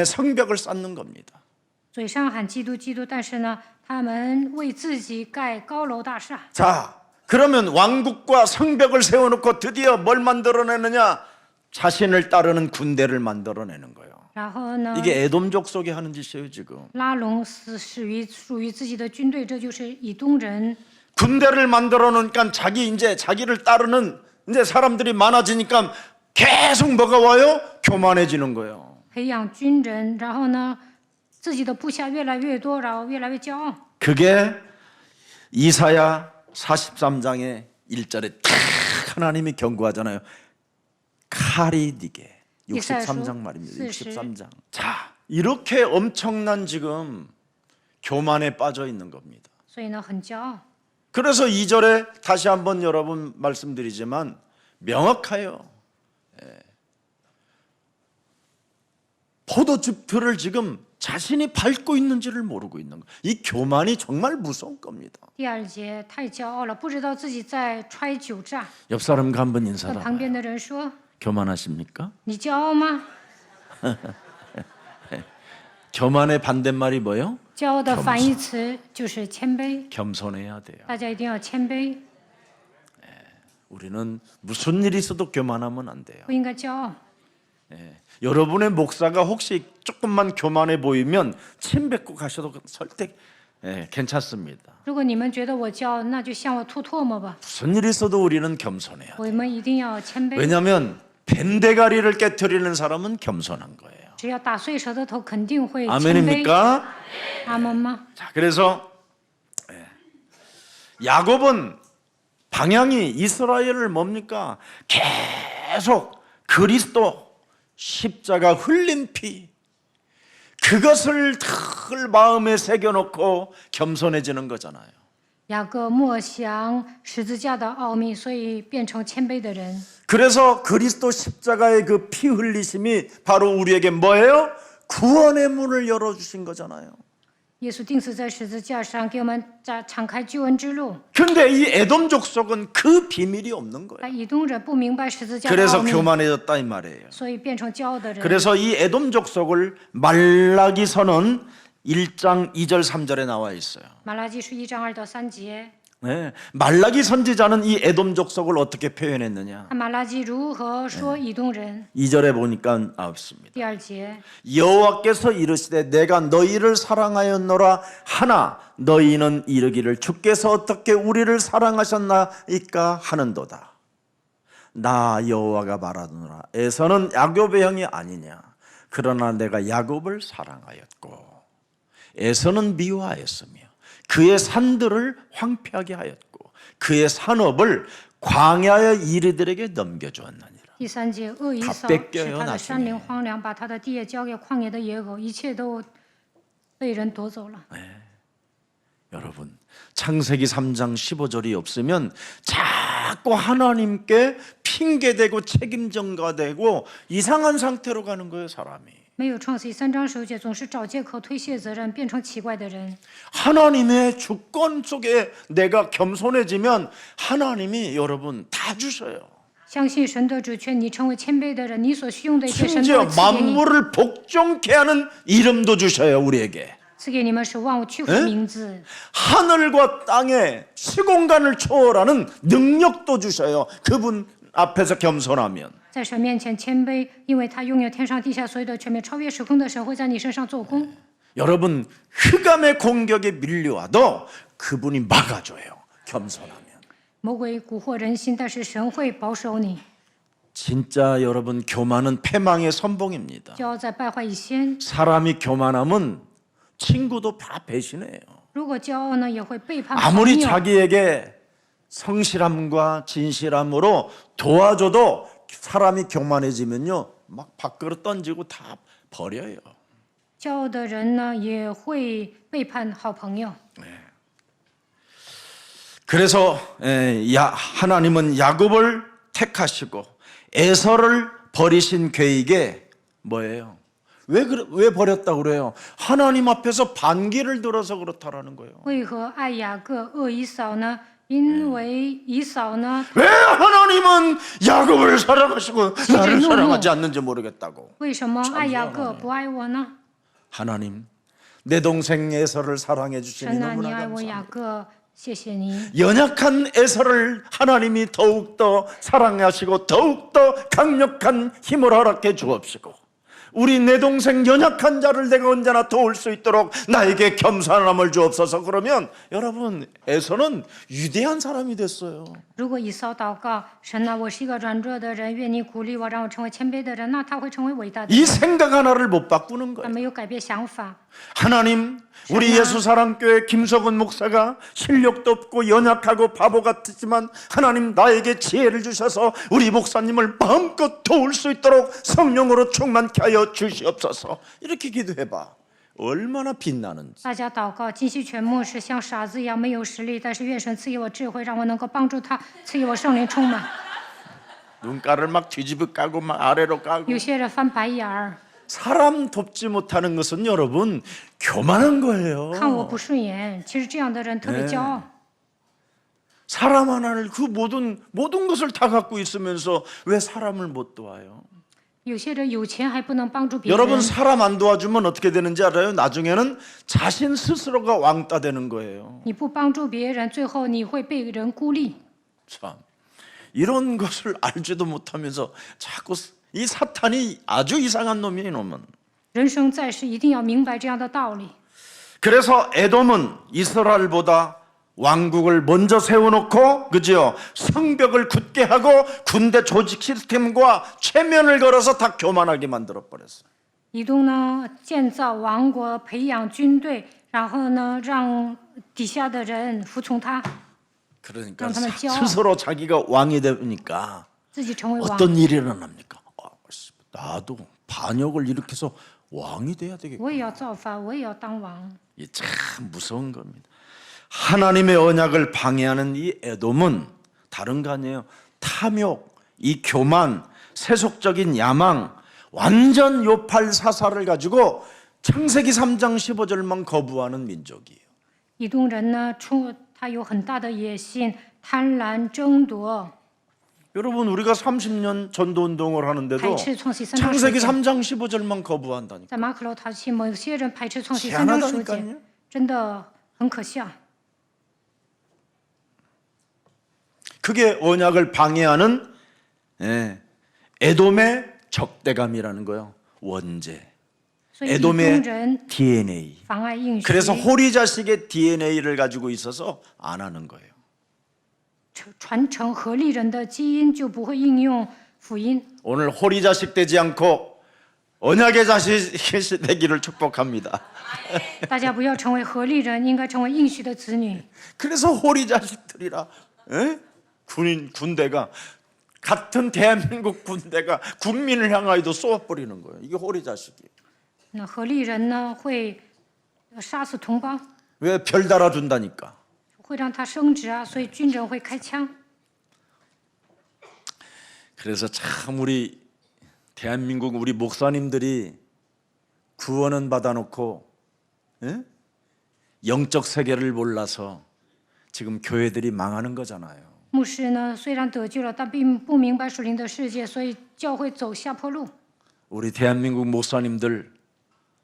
성벽을 쌓는 겁니다. 嘴上喊基督基督，但是呢，他们为自己盖高楼大厦。 자, 그러면 왕국과 성벽을 세워놓고 드디어 뭘 만들어내느냐? 자신을 따르는 군대를 만들어내는 거예요. 然后呢， 이게 에돔족 속에 하는 짓이에요 지금. 拉拢属于自己的军队，这就是以东人。 군대를 만들어 놓으니까 자기를 따르는 이제 사람들이 많아지니까 계속 뭐가 와요? 교만해지는 거예요. 培养军人，然后呢，自己的部下越来越多，然后越来越骄傲。 그게 이사야 43장의 1절에 탁 하나님이 경고하잖아요. 칼이 네게 63장 말입니다. 63장. 자, 이렇게 엄청난 지금 교만에 빠져 있는 겁니다. 所以呢，很骄傲。 그래서 2절에 다시 한번 여러분 말씀드리지만 명확해요. 포도즙들을 지금 자신이 밟고 있는지를 모르고 있는 거. 이 교만이 정말 무서운 겁니다. 第二节太骄傲了，不知道自己在揣酒榨。 옆 사람과 한번 跟 인사해 旁 봐요. 边的人说 교만하십니까? ：“你骄傲吗 교만의 반대말이 뭐예요? ？”骄傲的反义词就是谦卑， 겸손해야 돼요. 大家一定要谦卑， 우리는 무슨 일이 있어도 교만하면 안 돼요. 不应该骄傲。 여러분의 목사가 혹시 조금만 교만해 보이면 침 뱉고 가셔도 절대 괜찮습니다. 如果你们觉得我骄傲，那就向我吐唾沫吧。 무슨 일이 있어도 우리는 겸손해야 돼요. 我们一定要谦卑。 왜냐하면 밴대가리를 깨뜨리는 사람은 겸손한 거예요. 只要打碎舌头，肯定会谦卑。 아멘입니까? 阿门吗？ 자, 그래서 야곱은 방향이 이스라엘을 뭡니까? 계속 그리스도 십자가 흘린 피 그것을 늘 마음에 새겨놓고 겸손해지는 거잖아요. 雅各默想十字架的奥秘，所以变成谦卑的人。 그래서 그리스도 십자가의 그 피 흘리심이 바로 우리에게 뭐예요? 구원의 문을 열어주신 거잖아요. 耶稣钉死在十字架上，给我们敞开救恩之路。 근데 이 에돔 족속은 그 비밀이 없는 거예요. 以东人不明白十字架的奥 그래서 秘， 교만해졌다 이 말이에요. 所以变成骄傲的人。 그래서 이 에돔 족속을 말라기서는 1장 2절 3절에 나와 있어요. 马拉基书1章2到3节， 네, 말라기 선지자는 이 에돔 족속을 어떻게 표현했느냐? 看马拉基如何说以东人。 2절에 보니까 나왔습니다. 第2节， 여호와께서 이르시되 내가 너희를 사랑하였노라 하나 너희는 이르기를 주께서 어떻게 우리를 사랑하셨나이까 하는도다. 나 여호와가 말하노라 에서는 야곱의 형이 아니냐. 그러나 내가 야곱을 사랑하였고 에서는 미워하였으며 그의 산들을 황폐하게 하였고 그의 산업을 광야의 이르들에게 넘겨주었느니라. 第3节，恶以扫 다 뺏겨요, 使他的 나중에 山林荒凉，把他的地业交给旷野的野狗，一切都被人夺走了。 여러분 창세기 3장 15절이 없으면 자꾸 하나님께 핑계대고 책임전가되고 이상한 상태로 가는 거예요 사람이. 没有创世3章9节，总是找借口推卸责任，变成奇怪的人。 하나님의 주권 속에 내가 겸손해지면 하나님이 여러분 다 주셔요. 相信神的主权，你成为谦卑的人，你所需用的一切神都 심지어 会赐给你， 만물을 복종케 하는 이름도 주셔요 우리에게. 赐给你们是万物屈服的名字。 하늘과 땅의 시공간을 초월하는 능력도 주셔요. 그분 앞에서 겸손하면. 在神面前谦卑，因为他拥有天上地下所有的权柄，超越时空的神会在你身上做工。 여러분 흑암의 공격에 밀려와도 그분이 막아줘요. 겸손하면. 魔鬼蛊惑人心，但是神会保守你。 진짜 여러분 교만은 패망의 선봉입니다. 骄傲在败坏以先， 사람이 교만하면 친구도 다 배신해요. 如果骄傲呢，也会背叛朋 아무리 友。 자기에게 성실함과 진실함으로 도와줘도 사람이 교만해지면요 막 밖으로 던지고 다 버려요. 骄傲的人呢，也会背叛好朋友。 그래서 하나님은 야곱을 택하시고 에서를 버리신 계획에 뭐예요? 왜 버렸다고 그래요? 하나님 앞에서 반기를 들어서 그렇다라는 거예요. 为何爱雅各恶以扫呢？因为以扫呢， 왜 하나님은 야곱을 사랑하시고 나를 사랑하지 않는지 모르겠다고. 为什么爱雅各不爱我呢？ 하나님, 내 동생 에서를 사랑해 주시니 神啊，你 너무나 爱我雅 감사합니다. 各，谢谢你。 연약한 에서를 하나님이 더욱더 사랑하시고 더욱더 강력한 힘을 허락해 주옵시고 우리 내 동생 연약한 자를 내가 언제나 도울 수 있도록 나에게 겸손함을 주옵소서. 그러면 여러분 에서는 위대한 사람이 됐어요. 如果以扫祷告，神啊，我是一个软弱的人，愿你鼓励我，让我成为谦卑的人，那他会成为伟大的 이 人。 생각 하나를 못 바꾸는 他 거예요. 没有改变想法。 하나님, 우리 예수사랑교회 김석은 목사가 실력도 없고 연약하고 바보 같지만 하나님 나에게 지혜를 주셔서 우리 목사님을 마음껏 도울 수 있도록 성령으로 충만케 하여 주시옵소서. 이렇게 기도해봐. 얼마나 빛나는지. 大家祷告，金希全牧师像傻子一样没有实力，但是愿神赐给我智慧，让我能够帮助他，赐给我圣灵充满。 눈가를 막 뒤집어 까고 막 아래로 까고. 有些人翻白眼儿， 사람 돕지 못하는 것은 여러분 교만한 거예요. 看我不顺眼。其实这样的人特别骄傲。 사람 하나를 그 모든 것을 다 갖고 있으면서 왜 사람을 못 도와요? 有些人有钱还不能帮助别人。 여러분 사람 안 도와주면 어떻게 되는지 알아요? 나중에는 자신 스스로가 왕따 되는 거예요. 你不帮助别人，最后你会被人孤立。 참 이런 것을 알지도 못하면서 자꾸 이 사탄이 아주 이상한 놈이 이놈은. 人生在世一定要明白这样的道理。 그래서 에돔은 이스라엘보다 왕국을 먼저 세워놓고 그죠? 성벽을 굳게 하고 군대 조직 시스템과 최면을 걸어서 다 교만하게 만들어 버렸어요. 以东呢，建造王国，培养军队，然后呢，让底下的人服从他， 그러니까 그럼 하면骄傲. 스스로 자기가 왕이 되니까 自己成为王。 어떤 일이 일어납니까? 나도 반역을 일으켜서 왕이 돼야 되겠구나. 我也要造反，我也要当王。 이게 참 무서운 겁니다. 하나님의 언약을 방해하는 이 에돔은 다른 거 아니에요. 탐욕, 이 교만, 세속적인 야망, 완전 요팔 사사를 가지고 창세기 3장 15절만 거부하는 민족이에요. 以东人呢，他有很大的野心，贪婪争夺， 여러분 우리가 30년 전도 운동을 하는데도 排斥创世三章书 창세기 简。 3장 15절만 거부한다니까. 在马可楼陶器，某些人排斥创世三章书 희한하다니까요. 简，真的很可笑。 그게 언약을 방해하는 에돔의 적대감이라는 거예요. 원죄. 所以以 에돔의 东人 DNA. 妨碍应许， 그래서 호리 자식의 DNA를 가지고 있어서 안 하는 거예요. 传承合利人的基因，就不会应用福音。 오늘 호리 자식 되지 않고 언약의 자식이 되기를 축복합니다. 大家不要成为合利人，应该成为应许的子女。 그래서 호리 자식들이라 군대가 같은 대한민국 군대가 국민을 향하여도 쏘아버리는 거예요. 이게 호리 자식이에요. 那合利人呢，会杀死同胞， 왜 별 달아준다니까. 会让他升职啊，所以军人会开枪。 그래서 참 우리 대한민국 우리 목사님들이 구원은 받아놓고 영적 세계를 몰라서 지금 교회들이 망하는 거잖아요. 牧师呢，虽然得救了，但并不明白属灵的世界，所以教会走下坡路。 우리 대한민국 목사님들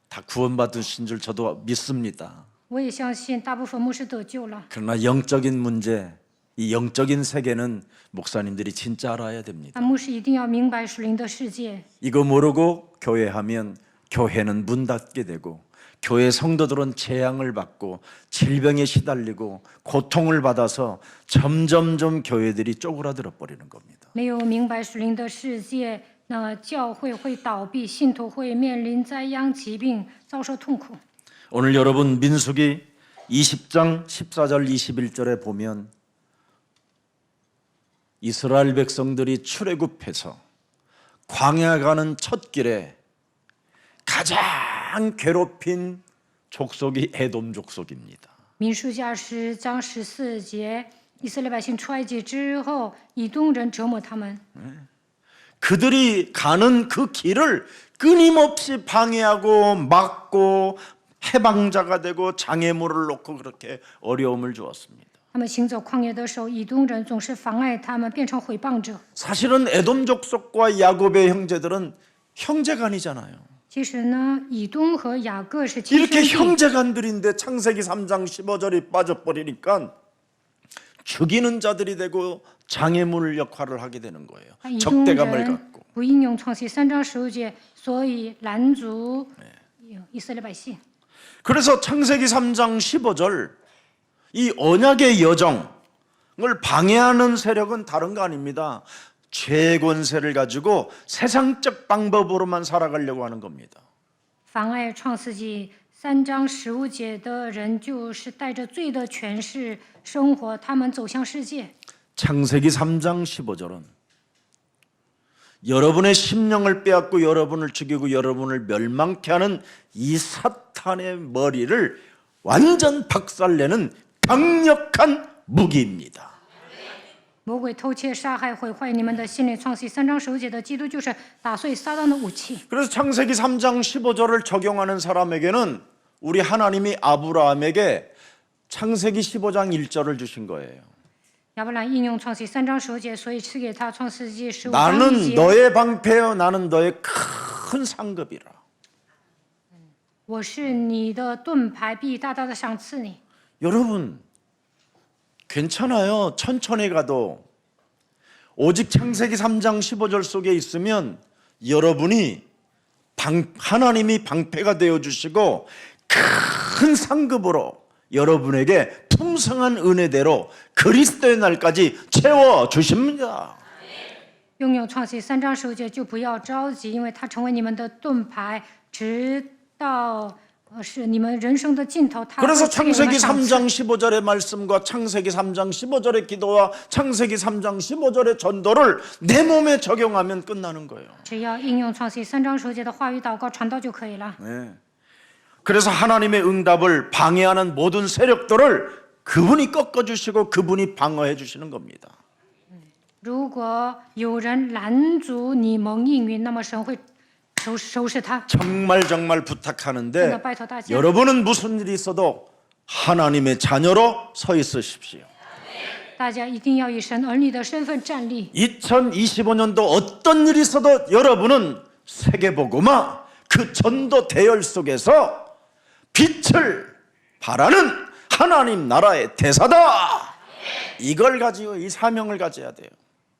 다 구원받으신 줄 저도 믿습니다. 我也相信大部分牧师得救了， 그러나 영적인 문제, 이 영적인 세계는 목사님들이 진짜 알아야 됩니다. 但牧师一定要明白属灵的世界。 이거 모르고 교회하면 교회는 문 닫게 되고 교회 성도들은 재앙을 받고 질병에 시달리고 고통을 받아서 점점점 교회들이 쪼그라들어 버리는 겁니다. 没有明白属灵的世界，那教会会倒闭，信徒会面临灾殃、疾病，遭受痛苦。 오늘 여러분 민수기 20장 14절 21절에 보면 이스라엘 백성들이 출애굽해서 광야 가는 첫 길에 가장 가장 괴롭힌 족속이 에돔 족속입니다. 民数记20章14节，以色列百姓出埃及之后，以东人折磨他们。 그들이 가는 그 길을 끊임없이 방해하고 막고 해방자가 되고 장애물을 놓고 그렇게 어려움을 주었습니다. 他们行走旷野的时候，以东人总是妨碍他们，变成毁谤者。 사실은 에돔 족속과 야곱의 형제들은 형제간이잖아요. 其实呢，以东和雅各是亲兄 이렇게 弟， 형제간들인데 창세기 3장 15절이 빠져버리니까 죽이는 자들이 되고 장애물 역할을 하게 되는 거예요. 以东 적대감을 人 갖고. 不应用创世3章15节，所以拦阻以色列百姓。 그래서 창세기 3장 15절 이 언약의 여정을 방해하는 세력은 다른 거 아닙니다. 죄의 권세를 가지고 세상적 방법으로만 살아가려고 하는 겁니다. 妨碍创世纪3章15节的人，就是带着罪的权势生活，他们走向世界。 창세기 3장 15절은 여러분의 심령을 빼앗고 여러분을 죽이고 여러분을 멸망케 하는 이 사탄의 머리를 완전 박살내는 강력한 무기입니다. 魔鬼偷窃、杀害、毁坏你们的心灵。创世3章15节的基督就是打碎撒旦的武器。 그래서 창세기 3장 15절을 적용하는 사람에게는 우리 하나님이 아브라함에게 창세기 15장 1절을 주신 거예요. 亚伯兰应用创世3章15节，所以赐给他创世纪15章1 나는 节。 너의 방패요 나는 너의 큰 상급이라. 我是你的盾牌，必大大的赏赐你。 여러분 괜찮아요. 천천히 가도 오직 창세기 3장 15절 속에 있으면 여러분이 하나님이 방패가 되어 주시고 큰 상급으로 여러분에게 풍성한 은혜대로 그리스도의 날까지 채워 주십니다. 拥有创世3章15节就不要着急，因为它成为你们的盾牌，直到是你们人生的尽头。他会 그래서 赐给你们 창세기 赏赐。 3장 15절의 말씀과 창세기 3장 15절의 기도와 창세기 3장 15절의 전도를 내 몸에 적용하면 끝나는 거예요. 只要应用创世3章15节的话语祷告传道就可以了。 네. 그래서 하나님의 응답을 방해하는 모든 세력들을 그분이 꺾어주시고 그분이 방어해 주시는 겁니다. 如果有人拦阻你蒙应允，那么神会收拾他。 정말 真的 부탁하는데 拜托大家， 여러분은 무슨 일이 있어도 하나님의 자녀로 서 있으십시오. 大家一定要以神儿女的身份站立。 2025년도 어떤 일이 있어도 여러분은 세계복음화 그 전도 대열 속에서 빛을 발하는 하나님 나라의 대사다. 이걸 가지고 이 사명을 가져야 돼요.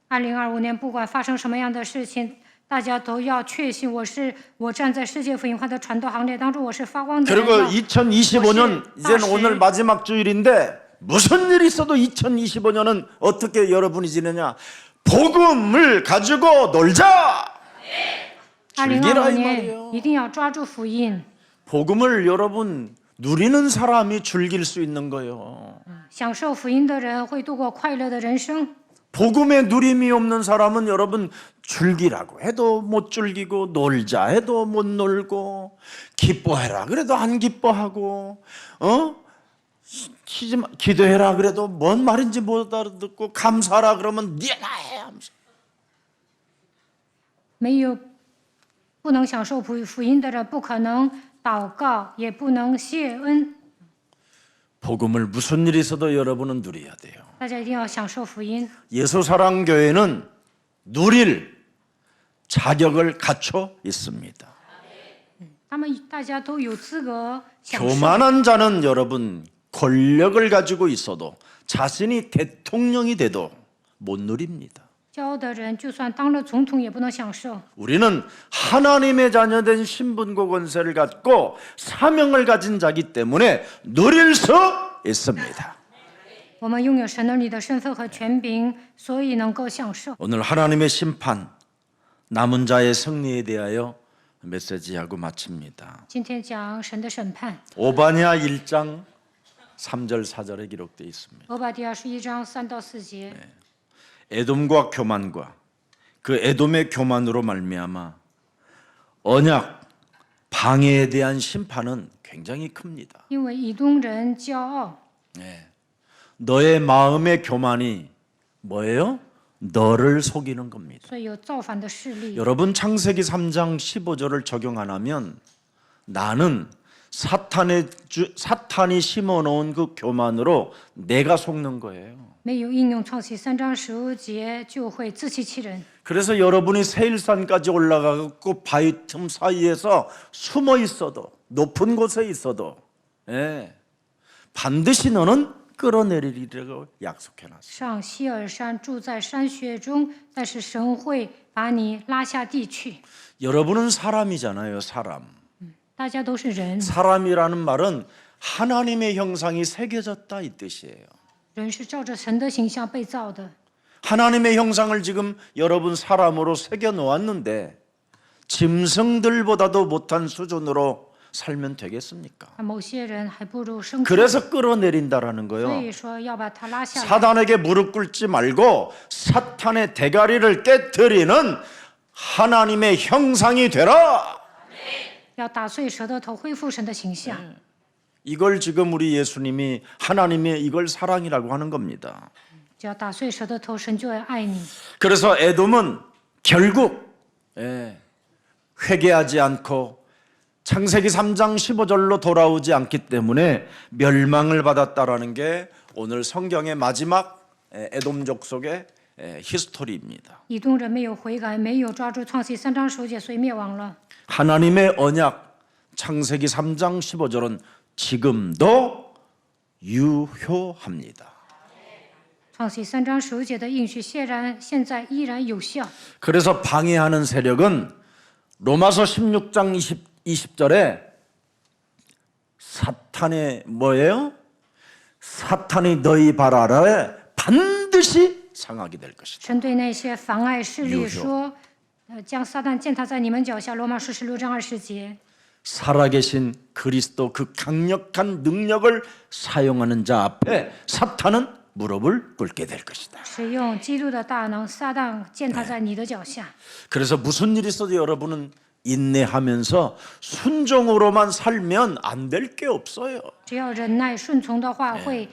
2025年不管发生什么样的事情，大家都要确信我站在世界福音化的传道行列当中，我是发光的人。 그리고 2025년 이제는 사실- 오늘 마지막 주일인데 무슨 일이 있어도 2025년은 어떻게 여러분이 지내냐? 복음을 가지고 놀자. 즐기라 2025 이 年 말이에요. 一定要抓住福音， 복음을 여러분 누리는 사람이 즐길 수 있는 거예요. 享受福音的人会度过快乐的人生。 복음에 누림이 없는 사람은 여러분 즐기라고 해도 못 즐기고 놀자 해도 못 놀고 기뻐해라 그래도 안 기뻐하고 기도해라 그래도 뭔 말인지 못 알아듣고 감사하라 그러면 미안해 하면서 没有不能享受福音的人，不可能祷告，也不能谢恩。 복음을 무슨 일이 있어도 여러분은 누려야 돼요. 大家一定要享受福音。 예수사랑교회는 누릴 자격을 갖춰 있습니다. 大家都有资格享受。 교만한 자는 여러분 권력을 가지고 있어도 자신이 대통령이 돼도 못 누립니다. 骄傲的人，就算当了总统，也不能享受。 우리는 하나님의 자녀된 신분과 권세를 갖고 사명을 가진 자기 때문에 누릴 수 있습니다. 我们拥有神儿女的身份和权柄，所以能够享受。 오늘 하나님의 심판, 남은 자의 승리에 대하여 메시지하고 마칩니다. 今天讲神的审判， 오바냐 1장 3절 4절에 기록되어 있습니다. 俄巴第21章3到4节。 에돔과 교만과 그 에돔의 교만으로 말미암아 언약 방해에 대한 심판은 굉장히 큽니다. 因为以东人骄傲， 너의 마음의 교만이 뭐예요? 너를 속이는 겁니다. 所以有造反的势力。 여러분 창세기 3장 15절을 적용 안 하면 나는 사탄이 심어놓은 그 교만으로 내가 속는 거예요. 没有应用创世3章15节，就会自欺欺人。 그래서 여러분이 세일산까지 올라가고 바위 틈 사이에서 숨어 있어도 높은 곳에 있어도 반드시 너는 끌어내리리라고 약속해놨어요. 上希尔山，住在山穴中，但是神会把你拉下地去。 여러분은 사람이잖아요. 사람. 大家都是人， 사람이라는 말은 하나님의 형상이 새겨졌다 이 뜻이에요. 人是照着神的形象被造的。 하나님의 형상을 지금 여러분 사람으로 새겨 놓았는데 짐승들보다도 못한 수준으로 살면 되겠습니까? 某些人还不如牲畜， 그래서 끌어내린다라는 所 거요. 以说要把他拉下来。 사단에게 무릎 꿇지 말고 사탄의 대가리를 깨뜨리는 하나님의 형상이 되라. 要打碎蛇的头，恢复神的形象。 이걸 지금 우리 예수님이 하나님의 이걸 사랑이라고 하는 겁니다. 只要打碎蛇的头，神就会爱你。 그래서 에돔은 결국 회개하지 않고 창세기 3장 15절로 돌아오지 않기 때문에 멸망을 받았다라는 게 오늘 성경의 마지막 에돔 족속의 히스토리입니다. 以东人没有悔改，没有抓住创世3章15节，所以灭亡了。 하나님의 언약 창세기 3장 15절은 지금도 유효합니다. 创世3章15节的应许，现在依然有效。 그래서 방해하는 세력은 로마서 16장 20절에 사탄의 뭐예요? 사탄이 너희 발 아래에 반드시 상하게 될 것이다. 神对那些妨碍势力有说：“将撒旦践踏在你们脚下。”罗马书16章20节。 살아계신 그리스도 그 강력한 능력을 사용하는 자 앞에 사탄은 무릎을 꿇게 될 것이다. 使用基督的大能，撒旦践踏在你的脚下。 그래서 무슨 일이 있어도 여러분은 인내하면서 순종으로만 살면 안 될 게 없어요. 只要忍耐顺从的话，会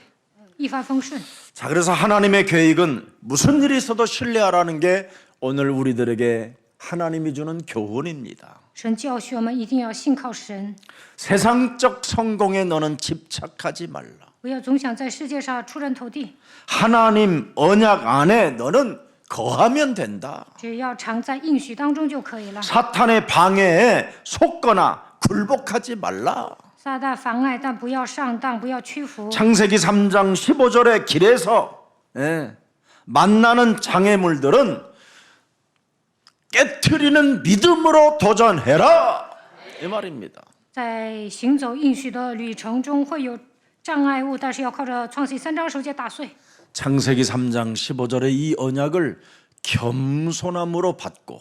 一帆风顺。 자, 그래서 하나님의 계획은 무슨 일이 있어도 신뢰하라는 게 오늘 우리들에게 하나님이 주는 교훈입니다. 神教训我们一定要信靠神， 세상적 성공에 너는 집착하지 말라. 不要总想在世界上出人头地。 하나님 언약 안에 너는 거하면 된다. 只要常在应许当中就可以了。 사탄의 방해에 속거나 굴복하지 말라. 撒旦妨碍，但不要上当，不要屈服。 창세기 3장 15절의 길에서 만나는 장애물들은 깨트리는 믿음으로 도전해라. 이 말입니다. 在行走应许的旅程中会有障碍物，但是要靠着创世3章15节打碎。 창세기 3장 15절의 이 언약을 겸손함으로 받고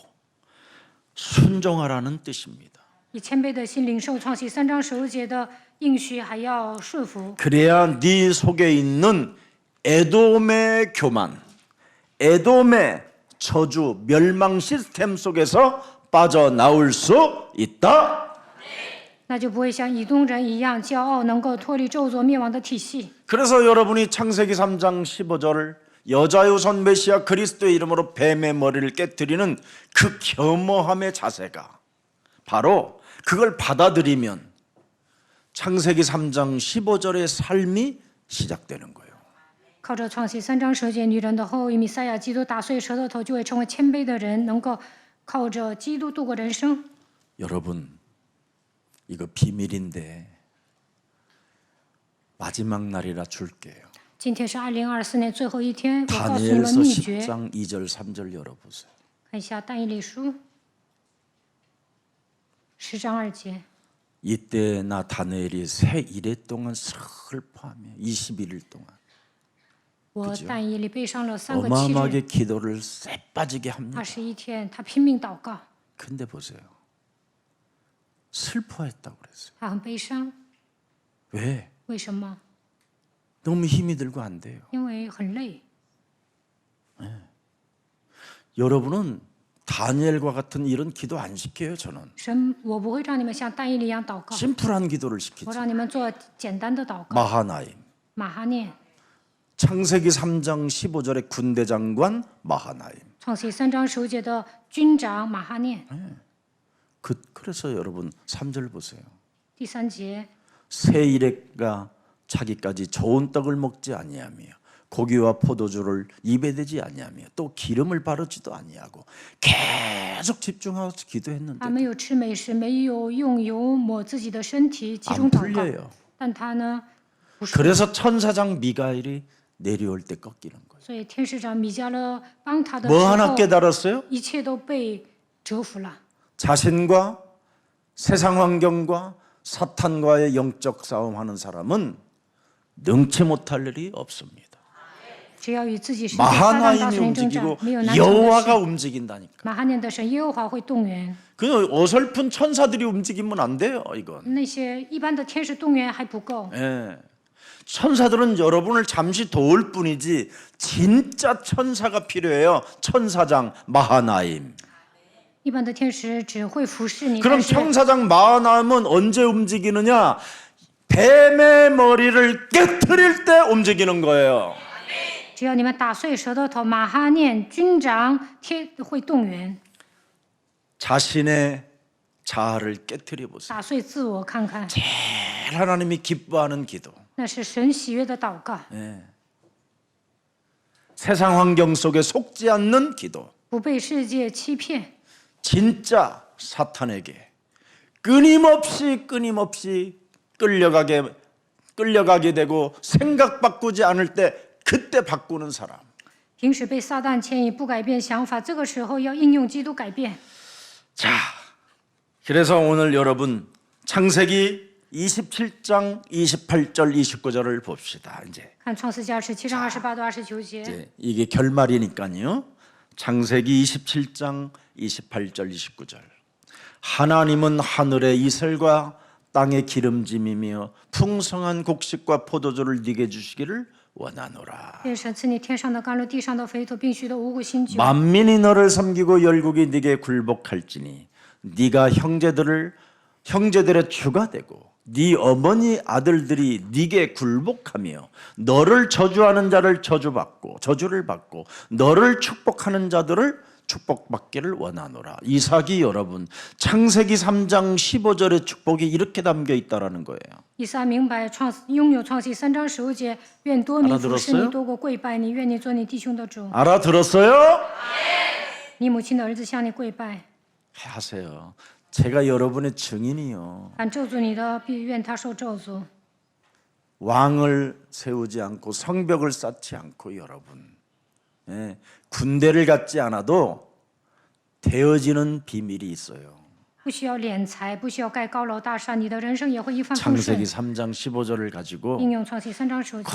순종하라는 뜻입니다. 以谦卑的心领受创世3章15节的应许，还要顺服。 그래야 네 속에 있는 에돔의 교만, 에돔의 저주, 멸망 시스템 속에서 빠져나올 수 있다. 那就不会像以东人一样骄傲，能够脱离咒诅灭亡的体系。 그래서 여러분이 창세기 3장 15절 여자유선 메시아 그리스도의 이름으로 뱀의 머리를 깨뜨리는 그 겸허함의 자세가 바로 그걸 받아들이면 창세기 3장 15절의 삶이 시작되는 거예요. 靠着创世3章15节，女人的后裔弥赛亚基督打碎舌头头，就会成为谦卑的人，能够靠着基督度过人生。 여러분 이거 비밀인데 마지막 날이라 줄게요. 今天是2024年最后一天，我告诉你们 다니엘서 秘诀。 10장 2절 3절 열어보세요. 看一下但以理书10章2节。 이때 나 다니엘이 새 이래 동안 슬퍼하며 21일 동안 我但以理背上了3个7 어마어마하게 日 기도를 쎄 빠지게 합니다. 21天，他拼命祷告， 근데 보세요. 슬퍼했다고 그랬어요. 他很悲伤。 왜? 为什么？ 너무 힘이 들고 안 돼요. 因为很累。 여러분은 다니엘과 같은 이런 기도 안 시켜요. 저는 神，我不会让你们像但以理一样祷告， 심플한 기도를 我 시키죠. 让你们做简单的祷告。 마하나임. 马哈念， 창세기 3장 15절의 군대 장관 마하나임. 创世3章15节的军长马哈念。 그래서 여러분 3절 보세요. 第3节， 새 이래가 자기까지 좋은 떡을 먹지 아니하며 고기와 포도주를 입에 대지 아니하며 또 기름을 바르지도 아니하고 계속 집중하고 기도했는데 他没有吃美食，没有用油抹自己的身体，集 안 中祷告。 풀려요. 但他呢，不是。 그래서 천사장 미가엘이 내려올 때 꺾이는 거예요. 所以天使长米迦勒帮他的时 뭐 하나 候， 깨달았어요? 一切都被折服了。 자신과 세상 환경과 사탄과의 영적 싸움하는 사람은 능치 못할 일이 없습니다. 只要与自己身体撒旦大 마하나임이 森林征战， 움직이고 没有难成的 여호와가 事。 움직인다니까. 马哈念的神耶和华会动员， 그 어설픈 천사들이 움직이면 안 돼요. 이건. 那些一般的天使动员还不够。 예. 천사들은 여러분을 잠시 도울 뿐이지 진짜 천사가 필요해요. 천사장 마하나임. 一般的天使只会服侍你， 그럼 但是 천사장 마하나임은 언제 움직이느냐? 뱀의 머리를 깨트릴 때 움직이는 거예요. 只要你们打碎舌头，马哈念军长会动员， 자신의 자아를 깨트려 보세요. 打碎自我看看， 제일 하나님이 기뻐하는 기도. 那是神喜悦的祷告， 세상 환경 속에 속지 않는 기도. 不被世界欺骗， 진짜 사탄에게 끊임없이 끌려가게 되고 생각 바꾸지 않을 때 그때 바꾸는 사람. 平时被撒旦牵引不改变想法，这个时候要应用基督改变。 자, 그래서 오늘 여러분 창세기 27장 28절 29절을 봅시다. 이제 看创世纪27章28到29节， 이게 결말이니까요. 창세기 27장 28절 29절. 하나님은 하늘의 이슬과 땅의 기름짐이며 풍성한 곡식과 포도주를 네게 주시기를 원하노라. 愿神赐你天上的甘露，地上的肥土，并许多五谷新酒。 만민이 너를 섬기고 열국이 네게 굴복할지니 네가 형제들의 주가 되고 네 어머니 아들들이 네게 굴복하며 너를 저주하는 자를 저주를 받고 너를 축복하는 자들을 축복받기를 원하노라. 이삭이 여러분 창세기 3장 15절의 축복이 이렇게 담겨 있다라는 거예요. 以撒明白拥有创世3章15节，愿多民服侍你，多过跪拜你，愿你做你弟兄的主。 알아들었어요? 你母亲的儿子向你跪拜， 하세요. 제가 여러분의 증인이요. 凡咒诅你的，必愿他受咒诅。 왕을 세우지 않고 성벽을 쌓지 않고 여러분 군대를 갖지 않아도 되어지는 비밀이 있어요. 不需要敛财，不需要盖高楼大厦，你的人生也会一帆风顺 창세기 。 3장 15절을 가지고 应用创世3章15节，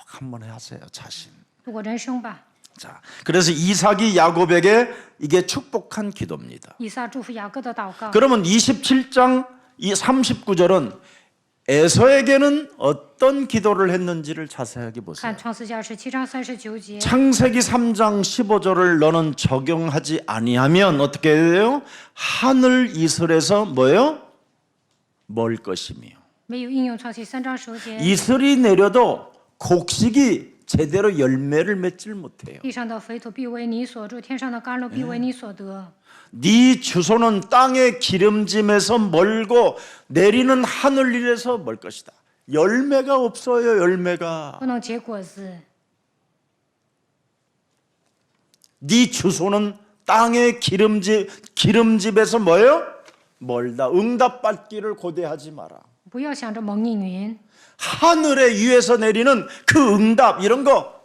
한번 하세요. 자신. 度过人生吧。 자, 그래서 이삭이 야곱에게 이게 축복한 기도입니다. 以撒祝福雅各的祷告。 그러면 27장 39절은 에서에게는 어떤 기도를 했는지를 자세하게 보세요. 看创世纪27章39节， 창세기 3장 15절을 너는 적용하지 아니하면 어떻게 해요? 하늘 이슬에서 뭐예요? 멀 것이며 没有应用创世3章15节， 이슬이 내려도 곡식이 제대로 열매를 맺질 못해요. 地上的肥土必为你所住，天上的甘露必为你所得。 네 주소는 땅의 기름짐에서 멀고 내리는 하늘 일에서 멀 것이다. 열매가 없어요. 열매가. 不能结果子。 네 주소는 땅의 기름집에서 뭐예요? 멀다. 응답받기를 고대하지 마라. 不要想着蒙应允， 하늘의 위에서 내리는 그 응답 이런 거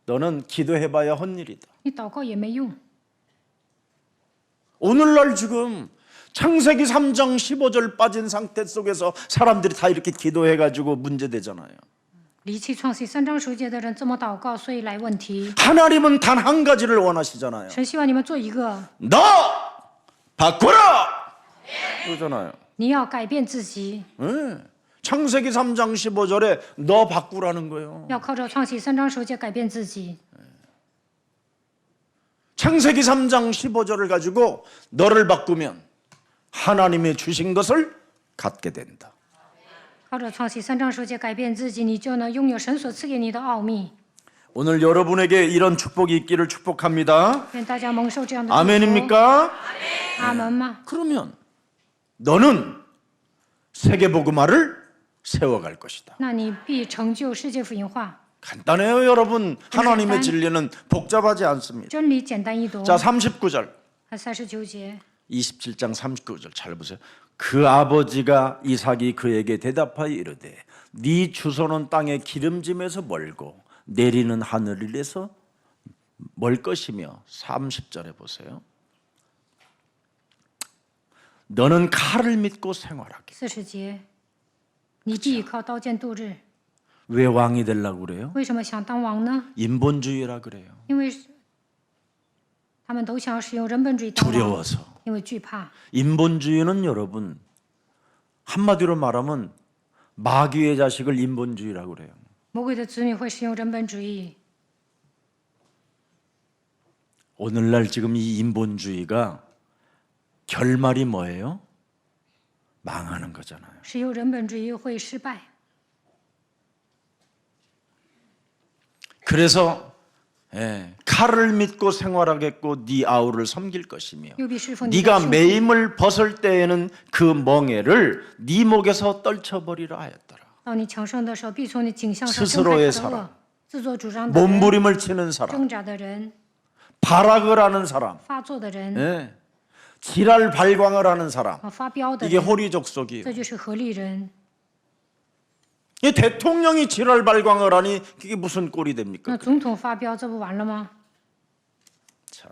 너는 기도해봐야 헛일이다. 你祷告也没用。 오늘날 지금 창세기 3장 15절 빠진 상태 속에서 사람들이 다 이렇게 기도해가지고 문제되잖아요. 离弃创世3章15节的人这么祷告，所以来问题。 하나님은 단 한 가지를 원하시잖아요. 神希望你们做一个， 너 바꾸라 그러잖아요. 你要改变自己， 창세기 3장 15절에 너 바꾸라는 거예요. 要靠着创世3章15节改变自己。 창세기 3장 15절을 가지고 너를 바꾸면 하나님의 주신 것을 갖게 된다. 靠着创世3章10节改变自己，你就能拥有神所赐给你的奥秘。 오늘 여러분에게 이런 축복이 있기를 축복합니다. 愿大家蒙受这样的祝福。 아멘입니까? 阿门吗？ 그러면 너는 세계복음화를 세워갈 것이다. 那你必成就世界福音化。 간단해요, 여러분. 하나님의 진리는 복잡하지 않습니다. 真理简单易懂。 자, 39절. 39节， 27장 39절 잘 보세요. 그 아버지가 이삭이 그에게 대답하여 이르되 네 주소는 땅의 기름짐에서 멀고 내리는 하늘에서 멀 것이며 30절에 보세요. 너는 칼을 믿고 생활하게. 40节，你必依靠刀剑度日。 왜 왕이 되려고 그래요? 为什么想当王呢？ 인본주의라 그래요. 因为他们都想使用人本主义当王， 두려워서. 因为惧怕。 인본주의는 여러분 한마디로 말하면 마귀의 자식을 인본주의라고 그래요. 魔鬼的子女会使用人本主义。 오늘날 지금 이 인본주의가 결말이 뭐예요? 망하는 거잖아요. 使用人本主义会失败。 그래서 칼을 믿고 생활하겠고 네 아우를 섬길 것이며 又必侍奉你的 네가 兄弟， 매임을 벗을 때에는 그 멍에를 네 목에서 떨쳐버리라 하였더라. 到你强盛的时候，必从你颈项上 스스로의 挣开他的 사람 恶。自作主张的人， 몸부림을 치는 사람, 挣扎的人， 발악을 하는 사람, 发作的人， 예. 지랄 발광을 하는 사람, 发飙的 이게 人， 호리족속이에요. 这就是合利人。 이 대통령이 지랄 발광을 하니 그게 무슨 꼴이 됩니까? 那总统发飙，这不完了吗？ 참,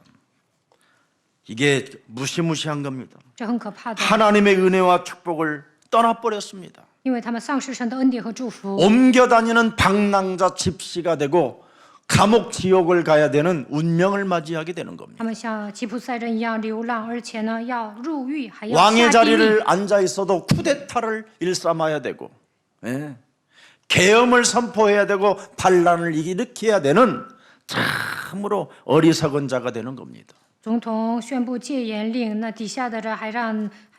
이게 무시무시한 겁니다. 这很可怕的， 하나님의 은혜와 축복을 떠나버렸습니다. 因为他们丧失神的恩典和祝福， 옮겨 다니는 방랑자 집시가 되고 감옥 지옥을 가야 되는 운명을 맞이하게 되는 他 겁니다. 们像吉普赛人一样流浪，而且呢要入狱，还要 왕의 下地狱。 자리를 앉아 있어도 쿠데타를 일삼아야 되고, 예. 계엄을 선포해야 되고 반란을 일으켜야 되는 참으로 어리석은 자가 되는 겁니다. 总统宣布戒严令，那底下的人还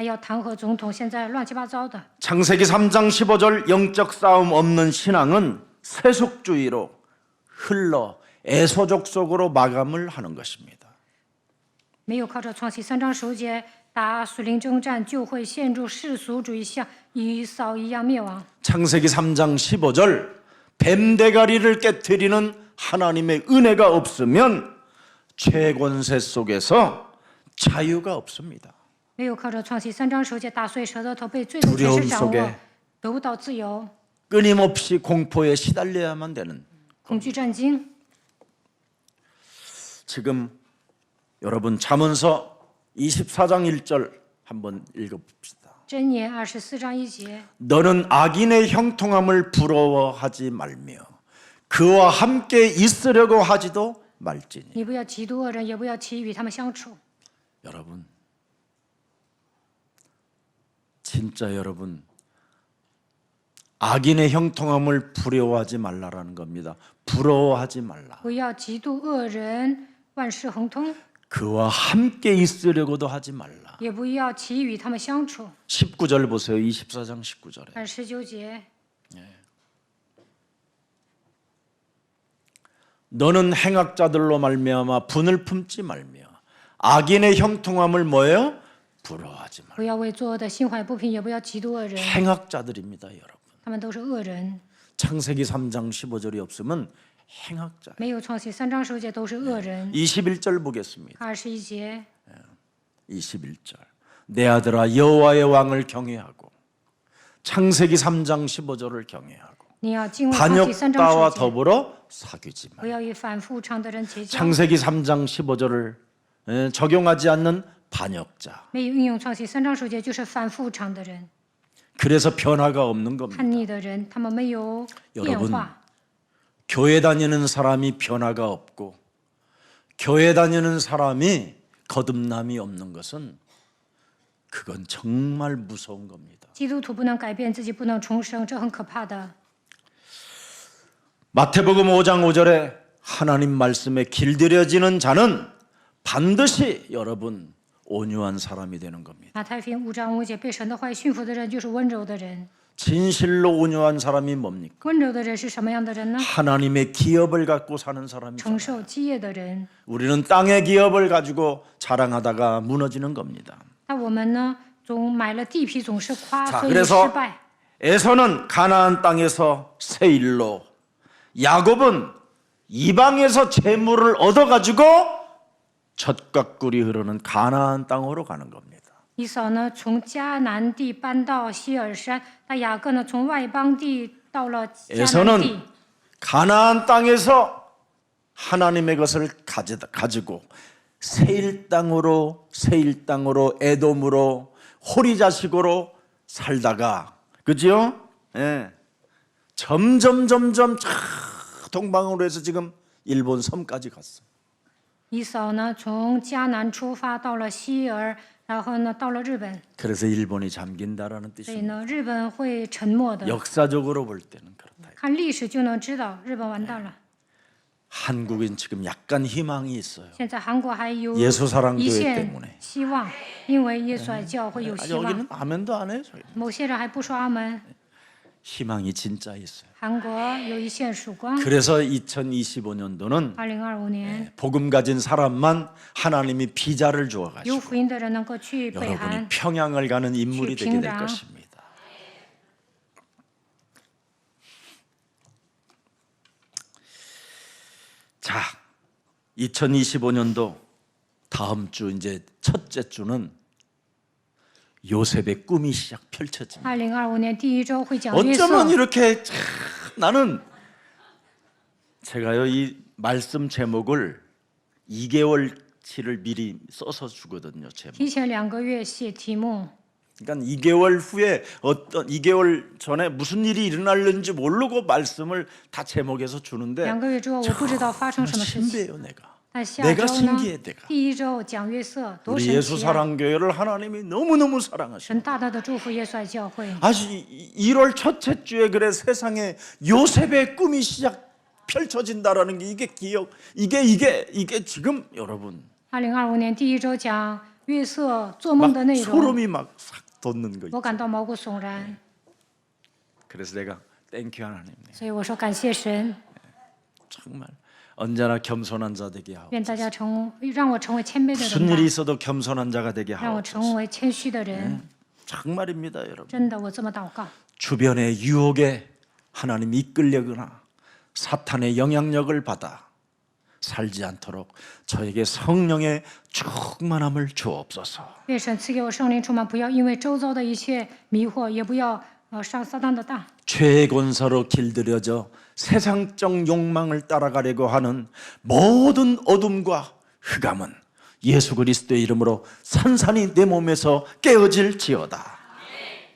要弹劾总统，现在乱七八糟的。 창세기 3장 15절 영적 싸움 없는 신앙은 세속주의로 흘러 에서족 속으로 마감을 하는 것입니다. 没有靠着创世3章10节打属灵征战，就会陷入世俗主义，像以扫一样灭亡。 창세기 3장 15절 뱀대가리를 깨트리는 하나님의 은혜가 없으면 최권세 속에서 자유가 없습니다. 没有靠着创世3章10节打碎舌头，被罪的权势掌握，得不到自由， 끊임없이 공포에 시달려야만 되는. 恐惧战惊。 지금 여러분 잠언서 24장 1절 한번 읽어봅시다. 箴言24章1节， 너는 악인의 형통함을 부러워하지 말며 그와 함께 있으려고 하지도 말지니. 你不要嫉妒恶人，也不要起与他们相处。 여러분, 진짜 여러분, 악인의 형통함을 부러워하지 말라라는 겁니다. 부러워하지 말라. 不要嫉妒恶人，万事亨通， 그와 함께 있으려고도 하지 말라. 也不要起与他们相处。 19절 보세요. 24장 19절에. 看19节， 너는 행악자들로 말미암아 분을 품지 말며 악인의 형통함을 뭐예요? 부러워하지 말라. 不要为作恶的心怀不平，也不要嫉妒恶人， 행악자들입니다, 여러분. 他们都是恶人。 창세기 3장 15절이 없으면 행악자. 没有创世3章10节都是恶人。 21절 보겠습니다. 21节， 21절. 내 아들아 여호와의 왕을 경외하고 창세기 3장 15절을 경외하고 你要敬畏创世3章 반역자와 10节， 더불어 사귀지 不 말라. 要与反复常的人结交。 창세기 3장 15절을 적용하지 않는 반역자. 没有运用创世3章10节，就是反复常的人， 그래서 변화가 없는 겁니다. 叛逆的人，他们没有变 여러분 化。 교회 다니는 사람이 변화가 없고 교회 다니는 사람이 거듭남이 없는 것은 그건 정말 무서운 겁니다. 基督徒不能改变自己，不能重生，这很可怕的。 마태복음 5장 5절에 하나님 말씀에 길들여지는 자는 반드시 여러분 온유한 사람이 되는 겁니다. 马太福音5章5节，被神的话语驯服的人就是温柔的人。 진실로 온유한 사람이 뭡니까? 温柔的人是什么样的人呢？ 하나님의 기업을 갖고 사는 사람이잖아요. 承受基业的人。 우리는 땅의 기업을 가지고 자랑하다가 무너지는 겁니다. 那我们呢，总买了地皮，总是夸， 자, 所以失 그래서 败。 에서는 가나안 땅에서 세일로, 야곱은 이방에서 재물을 얻어가지고 젖과 꿀이 흐르는 가나안 땅으로 가는 겁니다. 以扫呢，从迦南地搬到希尔山；那雅各呢，从外邦地到了迦南地。 에서는 가나안 땅에서 하나님의 것을 가지고 세일 땅으로 에돔으로 호리 자식으로 살다가 그죠? 예. 점점 동방으로 해서 지금 일본 섬까지 갔어. 以扫呢，从迦南出发到了希尔，然后呢，到了日本。 그래서 일본이 잠긴다라는 所以 뜻입니다. 呢，日本会沉没的。 역사적으로 볼 때는 그렇다. 看历史就能知道，日本完蛋了。 한국은 지금 약간 희망이 있어요. 现在韩国还有 예수사랑교회 一线 때문에. 希望，因为耶稣爱教会有 아, 希望。 여기는 아멘도 안 해요. 저희. 某些人还不说阿门。 희망이 진짜 있어요. 韩国有一线曙光。 그래서 2025년도는 2025年， 복음 가진 사람만 하나님이 비자를 有 주어가지고 福音的人能够去北 여러분이 韩。 평양을 가는 인물이 되게 될 평양. 것입니다. 자, 2025년도 다음 주 이제 첫째 주는 요셉의 꿈이 시작 펼쳐집니다. 2025年第一周会讲约瑟。 어쩌면 이렇게 참 나는 제가요 이 말씀 제목을 2개월치를 미리 써서 주거든요. 제목. 提前2个月写题目， 그러니까 2개월 후에 2개월 전에 무슨 일이 일어날는지 모르고 말씀을 다 제목에서 주는데 2个月之后我不知道发生什么事情。 신비해요 내가. 但下 내가 周呢 신기해 내가. 第一周讲约瑟，多 우리 神 예수 奇啊！ 사랑교회를 하나님이 너무너무 사랑하셔. 神大大的祝福耶稣爱教会。 아주 1월 첫째 주에 그래 세상에 요셉의 꿈이 시작 펼쳐진다라는 게 이게 기억 이게 지금 여러분 2025年第一周讲约瑟做 막 梦的内容， 소름이 막 싹 돋는 거. 我感到毛骨悚然。 그래서 내가 땡큐 하나님. 所以我说感谢神， 정말 언제나 겸손한 자 되게 하옵소서. 愿大家让我成为谦卑的 무슨 人 일이 吧， 있어도 겸손한 자가 되게 让我 하옵소서. 成为谦虚的人。 정말입니다, 여러분. 真的，我这么祷告。 주변의 유혹에 하나님 이끌려거나 사탄의 영향력을 받아 살지 않도록 저에게 성령의 충만함을 주옵소서. 愿神赐给我圣灵充满，不要因为周遭的一切迷惑，也不要上撒旦的当。 죄의 권세로 길들여져 세상적 욕망을 따라가려고 하는 모든 어둠과 흑암은 예수 그리스도의 이름으로 산산이 내 몸에서 깨어질지어다.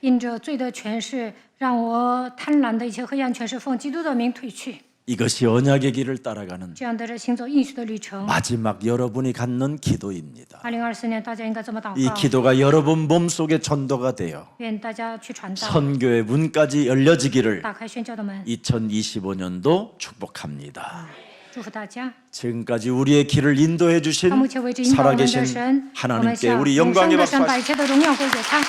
因着罪的权势，让我贪婪的一切黑暗权势奉基督的名退去。 이것이 언약의 길을 따라가는 这样的人行走应许的旅程。 마지막 여러분이 갖는 기도입니다. 2024年，大家应该这么祷 이 告， 기도가 여러분 몸속에 전도가 되어 愿大家去传道， 선교의 문까지 열려지기를 打开宣教的门。 2025년도 축복합니다. 祝福大家。 지금까지 우리의 길을 인도해 주신 到目前为止，引导我们的 살아계신 神，我们 하나님께 向 우리 永 영광의 生的 박수 神把 하시고 一切的荣耀归给他。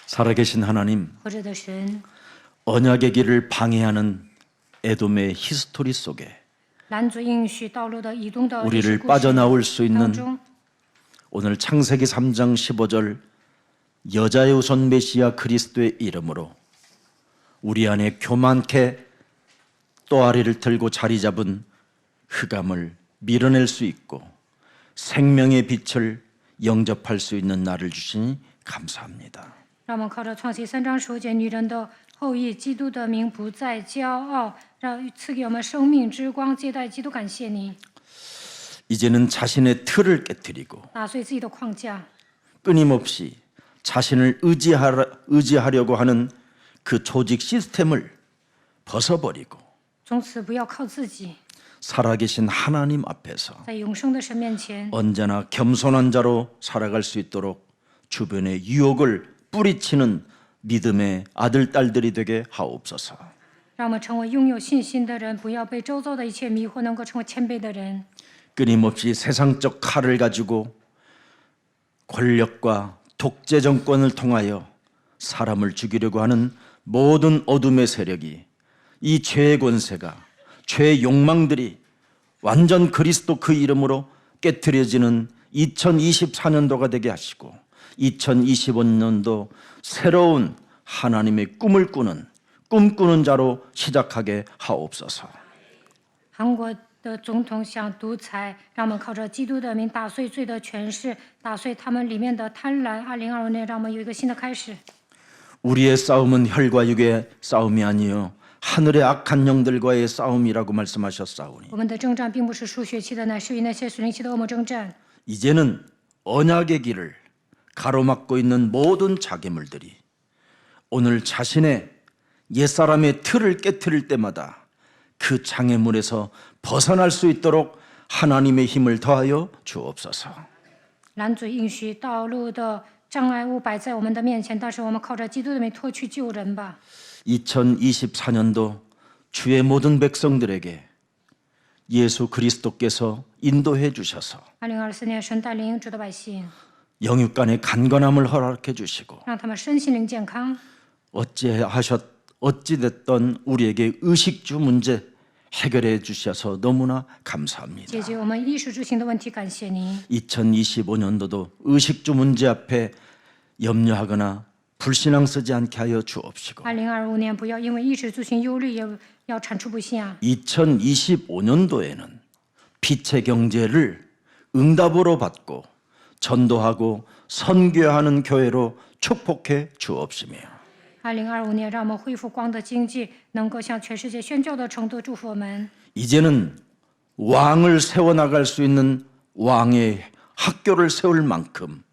살아계신 하나님 活着的神， 언약의 길을 방해하는 에돔의 히스토리 속에 拦阻应许道路的以东的历 우리를 史故事 빠져나올 수 当 있는 中， 오늘 창세기 3장 15절 여자의 우선 메시아 그리스도의 이름으로 우리 안에 교만케 또아리를 들고 자리 잡은 흑암을 밀어낼 수 있고 생명의 빛을 영접할 수 있는 날을 주시니 감사합니다. 让我们靠着创世3章9节女人的后裔基督的名不再骄傲，让赐给我们生命之光，接待基督。感谢你， 이제는 자신의 틀을 깨뜨리고 打碎自己的框架， 끊임없이 자신을 의지하려고 하는 그 조직 시스템을 벗어버리고 从此不要靠自己， 살아계신 하나님 앞에서 在永生的神面前， 언제나 겸손한 자로 살아갈 수 있도록 주변의 유혹을 뿌리치는 믿음의 아들, 딸들이 되게 하옵소서. 让我们成为拥有信心的人，不要被周遭的一切迷惑，能够成为谦卑的人。 끊임없이 세상적 칼을 가지고 권력과 독재 정권을 통하여 사람을 죽이려고 하는 모든 어둠의 세력이 이 죄의 권세가 죄의 욕망들이 완전 그리스도 그 이름으로 깨트려지는 2024년도가 되게 하시고 2025년도 새로운 하나님의 꿈을 꿈꾸는 자로 시작하게 하옵소서. 韩国的总统想独裁，让我们靠着基督的名打碎罪的权势，打碎他们里面的贪婪。2025年，让我们有一个新的开始。 우리의 싸움은 혈과 육의 싸움이 아니요 하늘의 악한 영들과의 싸움이라고 말씀하셨사오니 我们的征战并不是属血气的，乃是与那些属灵气的恶魔征战。 이제는 언약의 길을 가로막고 있는 모든 장애물들이 오늘 자신의 옛사람의 틀을 깨트릴 때마다 그 장애물에서 벗어날 수 있도록 하나님의 힘을 더하여 주옵소서. 拦阻应许道路的障碍物摆在我们的面前，但是我们靠着基督的名脱去救人吧。 2024년도 주의 모든 백성들에게 예수 그리스도께서 인도해 주셔서 2024年，神带领主的百姓， 영육 간의 간건함을 허락해 주시고 让他们身心灵健康。 어찌됐던 우리에게 의식주 문제 해결해 주셔서 너무나 감사합니다. 解决我们衣食住行的问题，感谢您。 2025년도도 의식주 문제 앞에 염려하거나 불신앙 쓰지 않게 하여 주옵시고 2025年，不要因为衣食住行忧虑，也要铲除不信啊。 2025년도에는 빛의 경제를 응답으로 받고 전도하고 선교하는 교회로 축복해 주옵시며 2025年，让我们恢复光的经济，能够向全世界宣教的程度祝福我们。 이제는 왕을 세워나갈 수 있는 왕의 학교를 세울 만큼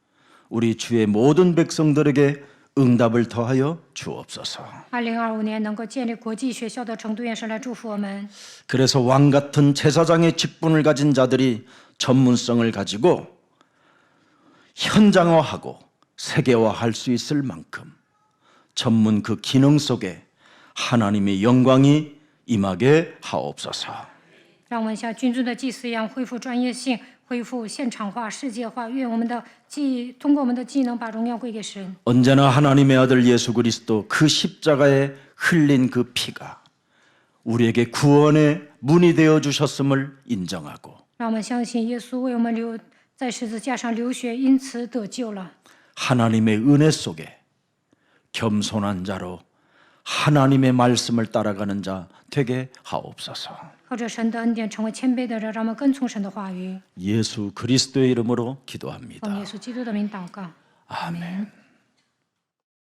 우리 주의 모든 백성들에게 응답을 더하여 주옵소서. 2025年，能够建立国际学校的程度，愿神来祝福我们。 그래서 왕 같은 제사장의 직분을 가진 자들이 전문성을 가지고 현장화하고 세계화할 수 있을 만큼 전문 그 기능 속에 하나님의 영광이 임하게 하옵소서. 让我们像君尊的祭司一样，恢复专业性，恢复现场化、世界化。愿我们的通过我们的技能，把荣耀归给神。 언제나 하나님의 아들 예수 그리스도 그 십자가에 흘린 그 피가 우리에게 구원의 문이 되어 주셨음을 인정하고 让我们相信耶稣为我们在十字架上流血，因此得救了。 하나님의 은혜 속에 겸손한 자로 하나님의 말씀을 따라가는 자 되게 하옵소서. 靠着神的恩典，成为谦卑的人，让我们跟从神的话语。 예수 그리스도의 이름으로 기도합니다. 奉耶稣基督的名祷告， 아멘.